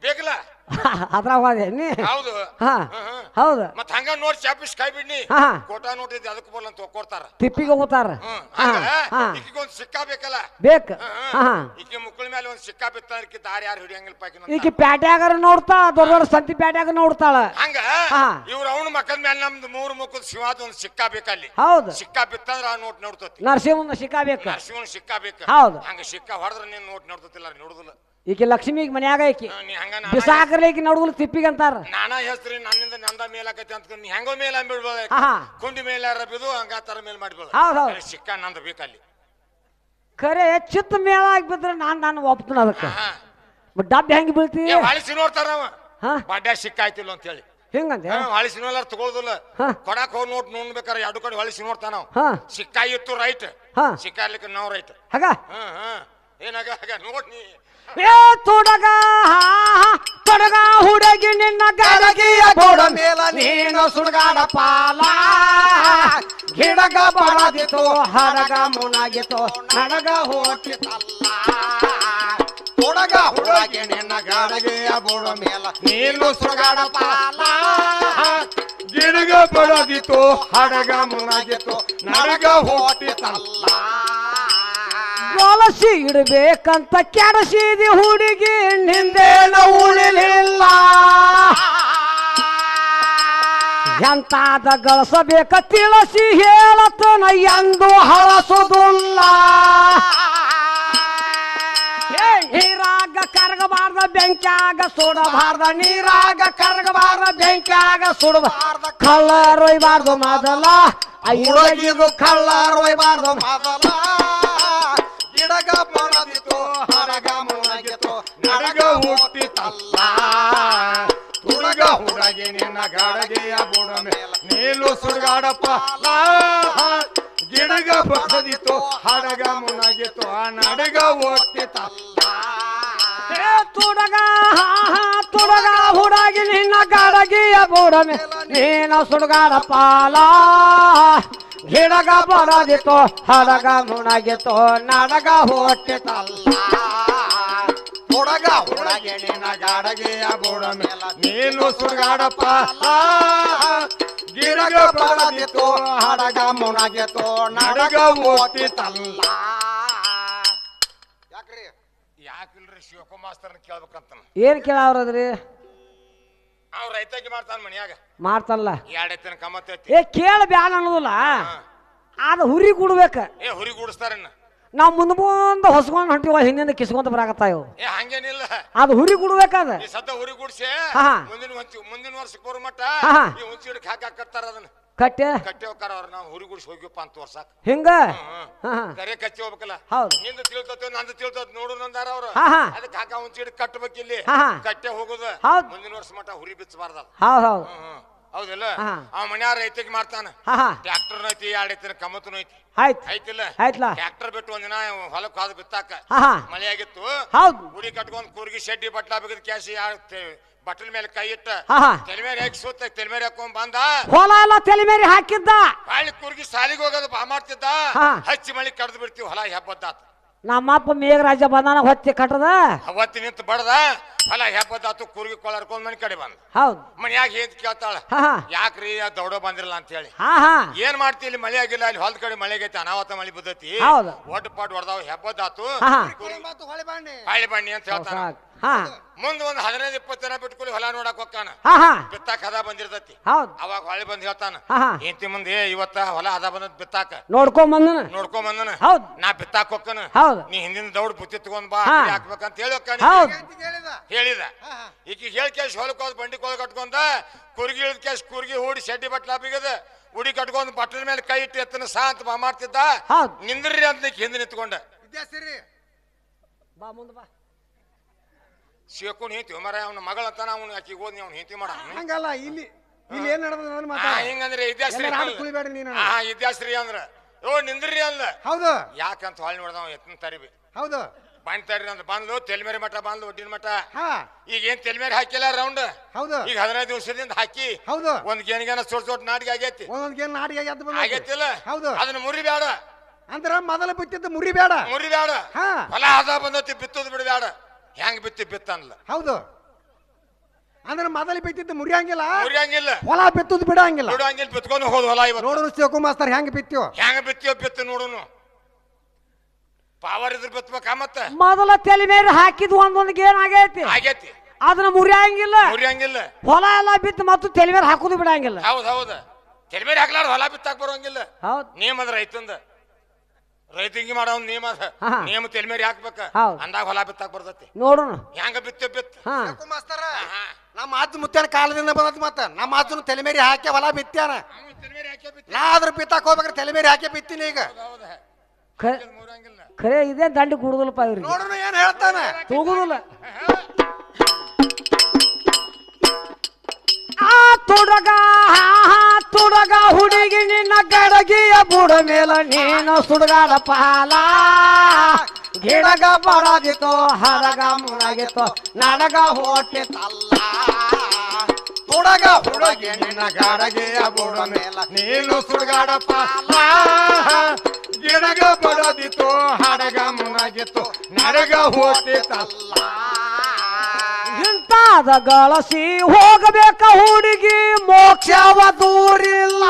ಬೇಕಲ್ಲ ಅದ್ರಾಗ ಹೌದು ಹೌದು ಮತ್ ಹಂಗ ನೋಡಿ ಚಾಪಿಸ್ ಕೈ ಬಿಡ್ನಿ ಕೋಟಾ ನೋಟ್ ಐತಿ ಅದಕ್ಕೆ ಬಲ್ಲ ಅಂತ ಕೊಡ್ತಾರ ತಿಪ್ಪಿಗೆ ಹೋಗ್ತಾರ ಈಗೊಂದು ಸಿಕ್ಕಾ ಬೇಕಲ್ಲ ಬೇಕ ಈಕೆ ಮುಕ್ಕಳ ಮೇಲೆ ಒಂದ್ ಸಿಕ್ಕಾ ಬಿತ್ತ ದಾರಿ ಯಾರು ಹಿಡಿಯಂಗಿಲ್ಲ ಈಕೆ ಪ್ಯಾಟ್ಯಾಗಾರ ನೋಡ್ತಾ ದೊಡ್ಡ ದೊಡ್ಡ ಸಂತಿ ಪ್ಯಾಟ್ಯಾಗ ನೋಡ್ತಾಳ ಹಂಗ ಇವ್ರ ಅವನ ಮಕ್ಕಳ ಮೇಲೆ ನಮ್ದು 3 ಮುಖದ ಶಿವಾದ ಒಂದ್ ಸಿಕ್ಕಾ ಬೇಕಲ್ಲಿ ಹೌದು ಸಿಕ್ಕಾ ಬಿತ್ತಂದ್ರ ಆ ನೋಟ್ ನೋಡ್ತತಿ ನರಸಿಂಹನ ಸಿಕ್ಕಾ ಬೇಕ ನರಸಿಂಹನ ಸಿಕ್ಕಾ ಬೇಕ ಹೌದು ಹಂಗ ಸಿಕ್ಕಾ ಹೊಡೆದ್ರ ನೀನ್ ನೋಟ್ ನೋಡ್ತತಿಲ್ಲ ನೋಡುದಿಲ್ಲ ಈಕೆ ಲಕ್ಷ್ಮಿಗೆ ಮನ್ಯಾಗ ಐಕಿ ಬಿಸಾಕರ್ಲಿಕ್ಕೆ ನೋಡುದಿಲ್ಲ ತಿಪ್ಪಿಗೆ ಅಂತಾರ ನಾನಾ ಹೆಸ್ರಿ ನನ್ನಿಂದ ನಂದ ಮೇಲಾಕತಿ ಅಂತ ನೀ ಹೆಂಗೋ ಮೇಲ ಅಂಬಿಡ್ಬೋದು ಕುಂಡಿ ಮೇಲೆ ಬಿದು ಹಂಗ ತರ ಮೇಲ್ ಮಾಡ್ಬೋದು ಸಿಕ್ಕ ನಂದು ಬೇಕಲ್ಲಿ ಖರೆ ಚಿತ್ತ ಮೇಳ ಆಗಿಬಿದ್ರೆ ನಾನು ಒಪ್ತನ ಅದಕ್ಕೆ ಡಬ್ಬಿ ಹೆಂಗ್ ಬೀಳ್ತಿ ಹಾಳಿಸಿ ನೋಡ್ತಾರ ಬಡ್ಡ ಸಿಕ್ಕ ಆಯ್ತಿಲ್ಲ ಅಂತ ಹೇಳಿ ಹಿಂಗಂತೆ ಹಾಳಿಸಿ ನೋಡ್ಲಾರ ತಗೊಳ್ದಿಲ್ಲ ಕೊಡಾಕ್ ಹೋಗಿ ನೋಡ್ಬೇಕಾರೆ ಎರಡು ಕಡೆ ಹೊಳಿಸಿ ನೋಡ್ತಾನ ಸಿಕ್ಕ ಇತ್ತು ರೈಟ್ ಸಿಕ್ಕ ಇರ್ಲಿಕ್ಕೆ ನಾವು ರೈಟ್ ಹಾಗ ಏನಾಗ ನೋಡ್ ನೀ ತೊಡಗ ತೊಡಗ ಹುಡುಗಿ ನಿನ್ನ ಗಾಡಗಿಯ ಬೋಡ ಮೇಲ ನೀನು ಸುಡುಗಾಡ ಪಾಲ ಗಿಡಗ ಬಡದಿತ್ತು ಹಡಗ ಮುನಗಿತ್ತು ನಡಗ ಹೋಟಿತಲ್ಲ ತೊಡಗ ಹುಡುಗಿ ನಿನ್ನ ಗಾಡಗಿಯ ಬೋಡ ಮೇಲ ನೀನು ಸುಡುಗಾಡ ಪಾಲ ಗಿಡಗ ಬಡದಿತ್ತು ಹಡಗ ಮುನಗಿತ್ತು ನಡಗ ಹೋಟಿತಲ್ಲ ಗೊಲಸಿ ಇಡಬೇಕಂತ ಕೆಡಸಿದಿ ಹುಡುಗಿ ನಿಂದೇನ ಉಳಿಲಿಲ್ಲ ಎಂತಾದ ಗಳಿಸಬೇಕ ತಿಳಿಸಿ ಹೇಳತನ ಎಂದು ಹಳಸುದಿಲ್ಲ ನೀರಾಗ ಕರಗಬಾರ್ದ ಬೆಂಕ್ಯಾಗ ಸುಡಬಾರ್ದ ನೀರಾಗ ಕರಗಬಾರ್ದ ಬೆಂಕ್ಯಾಗ ಸುಡಬಾರ್ದ ಕಳ್ಳರ್ ಒಯ್ಬಾರ್ದು ಮೊದಲ ಹುಡುಗಿದು ಕಳ್ಳರ್ ಒಯ್ಬಾರ್ದು ಮೊದಲ ಗಿಡಗ ಬಡದಿತ್ತು ಹಡಗ ಮುನಗಿತ್ತು ನಡಗ ಹುಟ್ಟಿತಲ್ಲ ಹುಡುಗ ಹುಡುಗಿ ನಿನ್ನ ಗಾಡಗೆಯ ಬುಡ ಮೇಲ ನೀಲು ಸುಡುಗಾಡಪ್ಪ ಗಿಡಗ ಬಡದಿತ್ತು ಹಡಗ ಮುನಗಿತ್ತು ನಡಗ ಹುಟ್ಟಿತಲ್ಲ ತುಡಗ ತುಡಗ ಹುಡುಗಿ ನಿನ್ನ ಗಾಡಗಿಯ ಬುಡ ಮೇಲ ನೀನು ಸುಡುಗಾಡ ಪಾಲ ಗಿಡಗ ಬಡದಿತ್ತು ಹಡಗ ಮುನಗಿತ್ತು ನಡಗ ಹೊಟ್ಟಿತಲ್ಲ ಹುಡುಗ ಹುಡುಗಿ ನಿನ್ನ ಗಾಡಗೆಯ ಬುಡ ಮೇಲ ನೀನು ಸುಡುಗಾಡಪ್ಪ ಗಿಡಗ ಬಡದಿತ್ತು ಹಡಗ ಮುನಗಿತ್ತು ನಡಗ ಹುಟ್ಟಿತಲ್ಲ. ಯಾಕಿಲ್ರಿ ಶಿವಕುಮಾರ್ ಮಾಸ್ತರ್ನ ಕೇಳ್ಬೇಕಂತ ಏನ್ ಕೇಳವ್ರದ್ರಿ ಅವ್ರ ರೈತಾಗಿ ಮಾಡ್ತಾನ ಮನ್ಯಾಗ ಮಾಡ್ತಾನಲ್ಲ 2 ಎತ್ತಿನ ಕಮ್ಮತ್ತ ಏ ಕೇಳ ಬ್ಯಾಡ ಅನ್ನೋದಿಲ್ಲ ಅದ ಹುರಿ ಕೂಡ್ಬೇಕ ಹುರಿ ಕೂಡಿಸ್ತಾರ ನಾವ್ ಮುಂದೆ ಹೊಸ್ಕೊಂಡ್ ಹೊಂಟಿವ ಹಿಂದಿಂದ ಕಿಸ್ಕೊಂತ ಬರಾಕತ್ತಾವ ಹಂಗೇನಿಲ್ಲ ಅದು ಹುರಿ ಕೂಡ್ಬೇಕದ ಸದ್ದ ಹುರಿ ಕೂಡ್ಸಿ ಮುಂದಿನ ವರ್ಷಕ್ಕೆ ಬರೋ ಮಟ್ಟ ಹುಂಚಿ ಹಿಡಕ್ ಹಾಕಾಕತ್ತಾರ ಅದನ್ನ ಕಟ್ಟೆ ಹೋಗ್ತಾರ ಅವ್ರ ನಾವು ಹುರಿ ಗುಡಿಸಿ ಹೋಗ್ಯಪ್ಪ ಅಂತ ವರ್ಷಕ್ ಹಿಂಗ ಕರೆ ಕಚ್ಚಿ ಹೋಗ್ಬೇಕಲ್ಲ ಹೌದು ನಿಂದ ತಿಳ್ತತ ನಂದು ತಿಳ್ತತ ನೋಡು ನಂದಾರ ಅವ್ರು ಅದಕ್ಕೆ ಹಾಕ ಹುಂಚಿ ಹಿಡಕ್ ಕಟ್ಟಬೇಕಿಲ್ಲಿ ಕಟ್ಟೆ ಹೋಗುದು ಮುಂದಿನ ವರ್ಷ ಮಟ್ಟ ಹುರಿ ಬಿಚ್ಚಬಾರ್ದ ಹೌದು ಹೌದು ಹೌದಿಲ್ಲ ಅವ ಮನ್ಯಾರ ರೈತಿಗೆ ಮಾಡ್ತಾನ ಟ್ರ್ಯಾಕ್ಟರ್ ಐತಿ 2 ಎತ್ತಿನ ಕಮತನು ಐತಿ ಐತಿಲ್ಲ ಟ್ರ್ಯಾಕ್ಟರ್ ಬಿಟ್ಟು ಒಂದಿನ ಹೊಲಕ್ಕೆ ಹಾದು ಬಿತ್ತಾಕ ಮಳೆ ಆಗಿತ್ತು ಗುಡಿ ಕಟ್ಕೊಂಡ್ ಕೂರ್ಗಿ ಶೆಡ್ಡಿ ಬಟ್ಲಾ ಬಿಗದ್ ಕ್ಯಾಸಿ ಬಟ್ಟಲ ಮೇಲೆ ಕೈ ಇಟ್ಟ ತಲೆ ಮೇಲೆ ಹಾಕಿ ಸುತ್ತ ತಲೆ ಮೇಲೆ ಹಾಕೊಂಡ್ ಬಂದ ಹೊಲ ಎಲ್ಲ ತಲೆ ಮೇಲೆ ಹಾಕಿದ್ದ ಬಾಳಿ ಕೂರ್ಗಿ ಸಾಲಿಗೆ ಹೋಗೋದು ಬಾ ಮಾಡ್ತಿದ್ದ ಹಚ್ಚಿ ಮಳಿ ಕಡ್ದು ಬಿಡ್ತೀವಿ ಹೊಲ ಹೆಬ್ಬದ್ದಾತ ನಮ್ಮಪ್ಪ ಮೇಘರಾಜ ಬಂದಾನ ಹೊತ್ತಿ ಕಟ್ಟದ ಅವತ್ತಿ ನಿಂತು ಬಡದ ಹೊಲ ಹೆಬ್ಬದ್ದಾತು ಕೂರ್ಗಿ ಕೊಳರ್ಕೊಂಡ್ ಮನಿ ಕಡೆ ಬಂದ ಹೌದು ಮನ್ಯಾಗ ಏನ್ ಕೇಳ್ತಾಳ ಯಾಕ್ರಿ ದೌಡೋ ಬಂದಿರಲ್ಲ ಅಂತ ಹೇಳಿ ಏನ್ ಮಾಡ್ತಿ ಇಲ್ಲಿ ಮಳೆ ಆಗಿಲ್ಲ ಅಲ್ಲಿ ಹೊಲದ ಕಡೆ ಮಳೆ ಆಗೈತಿ ಅನಾವತ ಮಳಿ ಬಿದ್ದೈತಿ ಒಟ್ಟು ಪಾಟ್ ಹೊಡೆದಾವ್ ಹೆಬ್ಬದ್ದಾತು ಹೊಳಿ ಬಣ್ಣಿ ಅಂತ ಹೇಳ್ತಾನ ಮುಂದ್ ಒಂದ್ 15-20 ದಿನ ಬಿಟ್ಕೊಳ್ಳಿ ಹೊಲ ನೋಡಕ್ ಹೋಗ್ತಾನ ಬಿತ್ತಾಕ ಹದ ಬಂದಿರ್ತತಿ ಅವಾಗ ಹೊಳಿ ಬಂದ್ ಹೇಳ್ತಾನ ಇಂತಿ ಮುಂದೆ ಇವತ್ತ ಹೊಲ ಹದ ಬಂದ ಬಿತ್ತಾಕ ನೋಡ್ಕೊಂಡ್ ಬಂದನ ನಾ ಬಿತ್ತಾಕ ಹೋಗ್ತಾನ ನೀ ಹಿಂದಿನ ದೌಡ್ ಬುತ್ತಿ ತಗೊಂಡ್ ಬಾ ಹಾಕ್ಬೇಕಂತ ಹೇಳಿ ಹೇಳಿದ ಈಗ ಹೇಳಿ ಕೇಶ್ ಹೊಲಕ್ ಹೋದ್ ಬಂಡಿ ಕೊಳ ಕಟ್ಕೊಂಡ ಕುರ್ಗಿ ಇಳಿದ ಕೇಶ್ ಕುರ್ಗಿ ಹೂಡಿ ಶೆಡ್ಡಿ ಬಟ್ಲಾ ಬಿಗದ ಉಡಿ ಕಟ್ಕೊಂಡ್ ಬಟ್ಟಲ ಮೇಲೆ ಕೈ ಇಟ್ಟು ಎತ್ತನ ಸಾ ಅಂತ ಬಾ ಮಾಡ್ತಿದ್ದ ನಿಂದ್ರಿ ಅಂತ ಹಿಂದೆ ನಿಂತ್ಕೊಂಡ ಶಿವಕುನ್ ಹಿಂತಿ ಮರ ಅವನ ಮಗಳಂತಾನ ಅವ್ನು ಆಕಿಗೆ ಓದ್ ಅವ್ನು ಹಿಂತಿ ಮಾಡ ಹಂಗಲ್ಲ ಇಲ್ಲಿ ಏನ್ ಹಿಂಗಂದ್ರೆ ಇದ್ಯಾಶ್ರೀ ಅಂದ್ರ ಓ ನಿಂದ್ರಿ ಅಲ್ಲ ಹೌದು ಯಾಕಂತ ಹೊಳ್ ನೋಡ್ದ ಎತ್ತನ ತರಿಬಿ ಹೌದು ಬಾಣ್ ತರಿ ಅಂತ ಬಂದ್ಲು ತೆಲ್ಮೇರಿ ಮಠ ಬಂದ್ಲು ಒಡ್ಡಿನ ಮಠ ಈಗ ಏನ್ ತೆಲ್ಮೇರಿ ಹಾಕಿಲ್ಲ ರೌಂಡ್ ಹೌದು ಈಗ 15 ದಿವಸದಿಂದ ಹಾಕಿ ಹೌದು ಒಂದ್ ಗೇನಿಗೇನ ಸೋಟ್ ನಾಟಿಗೆ ಆಗೈತಿ ಆಗೈತಿಲ್ಲ ಹೌದು ಅದನ್ನ ಮುರಿ ಬೇಡ ಅಂದ್ರ ಮೊದಲ ಬಿತ್ತಿದ್ದು ಮುರಿ ಬೇಡ ಹೊಲ ಹದ ಬಂದತಿ ಬಿತ್ತದ್ ಬಿಡಬೇಡ ಹೆಂಗ್ ಬಿತ್ತನ್ಲ ಹೌದು ಅಂದ್ರೆ ಮೊದಲು ಬಿತ್ತಿದ್ದು ಮುರಿಯಂಗಿಲ್ಲ ಹೊಲ ಬಿತ್ತುದು ಬಿಡಂಗಿಲ್ಲ ಬಿತ್ಕೊಂಡು ಹೋದ್ ಹೊಲ ಇವತ್ತು ನೋಡೋಣ ಶಿವಕು ಮಾಸ್ತರ್ ಹೆಂಗ್ ಬಿತ್ತಿಯೋ ಬಿತ್ತು ನೋಡುನು ಪಾವರ್ ಇದ್ರ ಬಿತ್ಬೇಕ ಮತ್ತೆ ಮೊದಲ ತಲೆ ಮೇಲೆ ಹಾಕಿದ್ ಒಂದೊಂದ್ ಗೇನ್ ಆಗೈತಿ ಅದನ್ನ ಮುರಿಯಂಗಿಲ್ಲ ಹೊಲ ಎಲ್ಲ ಬಿತ್ತು ಮತ್ತು ತಲೆ ಮೇಲೆ ಹಾಕುದು ಬಿಡಂಗಿಲ್ಲ ಹೌದ್ ತಲೆ ಮೇಲೆ ಹಾಕ್ಲಾರ ಹೊಲ ಬಿತ್ತಾಕ್ ಬರೋಂಗಿಲ್ಲ ನೇಮದ ರೈತಂದ ರೈತಿಂಗಿ ಮಾಡೋ ನೇಮ ತಲೆ ಮೇಲೆ ಹಾಕ್ಬೇಕ ಅಂದಾಗ ಹೊಲ ಬಿತ್ತಾಕ್ ಬರ್ತತಿ ನೋಡೋಣ ಹೆಂಗ ಬಿತ್ತ ಮಾಸ್ತರ ನಮ್ಮ ಅಜ್ಜ ಮುತ್ತನ ಕಾಲದಿಂದ ಬಂದತ್ ಮತ್ತ ನಮ್ಮ ಅಜ್ಜನ ತಲೆ ಮೇಲೆ ಹಾಕಿ ಹೊಲ ಬಿತ್ತಾನ ನಾ ಅದ್ರ ಬಿತ್ತಾಕ್ ಹೋಗ್ಬೇಕ್ರೆ ತಲೆ ಮೇಲೆ ಹಾಕಿ ಬಿತ್ತೀನಿ ಈಗ ಖರೆ ಇದೇ ದಂಡಿ ಕುಡುದಿಲ್ಲಪ್ಪ ಇವ್ರಿಗೆ ನೋಡೋಣ ಏನ್ ಹೇಳ್ತಾನ ತೂಗುದಿಲ್ಲ ತುಡಗ ಹುಡುಗಿ ನಿನ್ನ ಗಡಗಿಯ ಬುಡ ಮೇಲ ನೀನು ಸುಡುಗಾಡ ಪಾಲ ಗಿಡಗ ಬಡದಿತ್ತು ಹರಗ ಮುಳಗಿತ್ತು ನನಗ ಹೊಟ್ಟಿತಲ್ಲ ತುಡಗ ಹುಡುಗಿ ನಿನ್ನ ಗಡಗಿಯ ಬುಡ ಮೇಲ ನೀನು ಸುಡುಗಾಡ ಪಾಲ ಗಿಡಗ ಬಡದಿತ್ತು ಹರಗ ಮುಳಗಿತ್ತು ನನಗ ಹೊಟ್ಟಿತಲ್ಲ ಇಂತಾದ ಗಳಸಿ ಹೋಗಬೇಕ ಹುಡುಗಿ ಮೋಕ್ಷವ ದೂರಿಲ್ಲ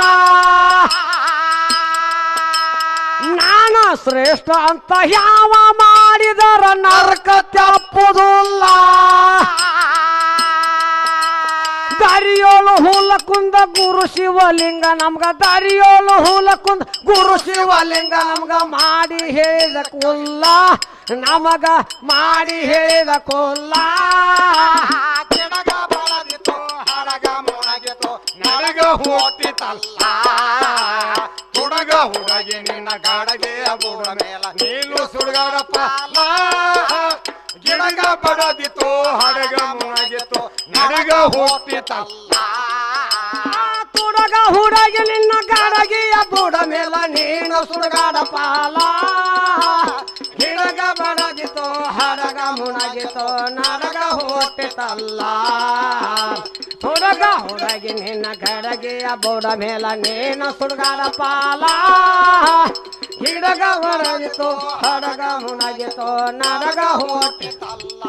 ನಾನು ಶ್ರೇಷ್ಠ ಅಂತ ಯಾವ ಮಾಡಿದರ ನರಕ ತಪ್ಪುದಿಲ್ಲ ದಾರಿಯೋಳು ಹುಲ ಕುಂದ ಗುರು ಶಿವಲಿಂಗ ನಮ್ಗ ದಾರಿಯೋಳು ಹುಲ ಕುಂದ ಗುರು ಶಿವಲಿಂಗ ನಮ್ಗ ಮಾಡಿ ಹೇಳಿದ ಕುಲ್ಲ ನಮಗ ಮಾಡಿ ಹೇಳಿದ ಕೊಲ್ಲ ಗಿಡಗ ಬಳದಿತ್ತು ಹಡಗ ಮುಳಗಿತ್ತು ನನಗ ಹೋಟಿತಲ್ಲ ತುಡಗ ಹುಡುಗಿ ನಿನ್ನ ಗಡಗೆಯ ಬುಡ ಮೇಲ ನೀನು ಸುಡುಗಾಡಪ್ಪ ಗಿಡಗ ಬಡದಿತ್ತು ಹಡಗ ಮುಳಗಿತ್ತು ನನಗ ಹೋಟಿತಲ್ಲ ತುಡಗ ಹುಡುಗಿ ನಿನ್ನ ಗಡಗೆಯ ಬುಡ ಮೇಲ ನೀನು ಸುಡುಗಾಡ ಪಾಲ ಗಿಡಗ ಬಡದಿತ್ತು ಹಡಗ ಮುಣಗಿತ್ತು ನರಗ ಹೊಟ್ಟಿತಲ್ಲ ತುಡಗ ಹುಡುಗಿ ನಿನ್ನ ಗಡಗೆಯ ಬುಡ ಮೇಲ ನೀನು ಸುಡುಗಾಡ ಪಾಲ ಗಿಡಗ ಬಡದಿತ್ತು ಹಡಗ ಮುಣಗಿತ್ತು ನರಗ ಹೊಟ್ಟಿತಲ್ಲ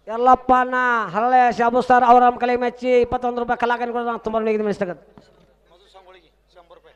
ಎಲ್ಲಪ್ಪನ ಹರಳೆ ಶಾಬು ಸರ್ ಅವರ ಕಲೆ ಮೆಚ್ಚಿ 21 ರೂಪಾಯಿ ಕಲಾಕಾರಗಳು ತುಂಬ ಮೆಚ್ಚಿಸ್ತಕ್ಕಂಥ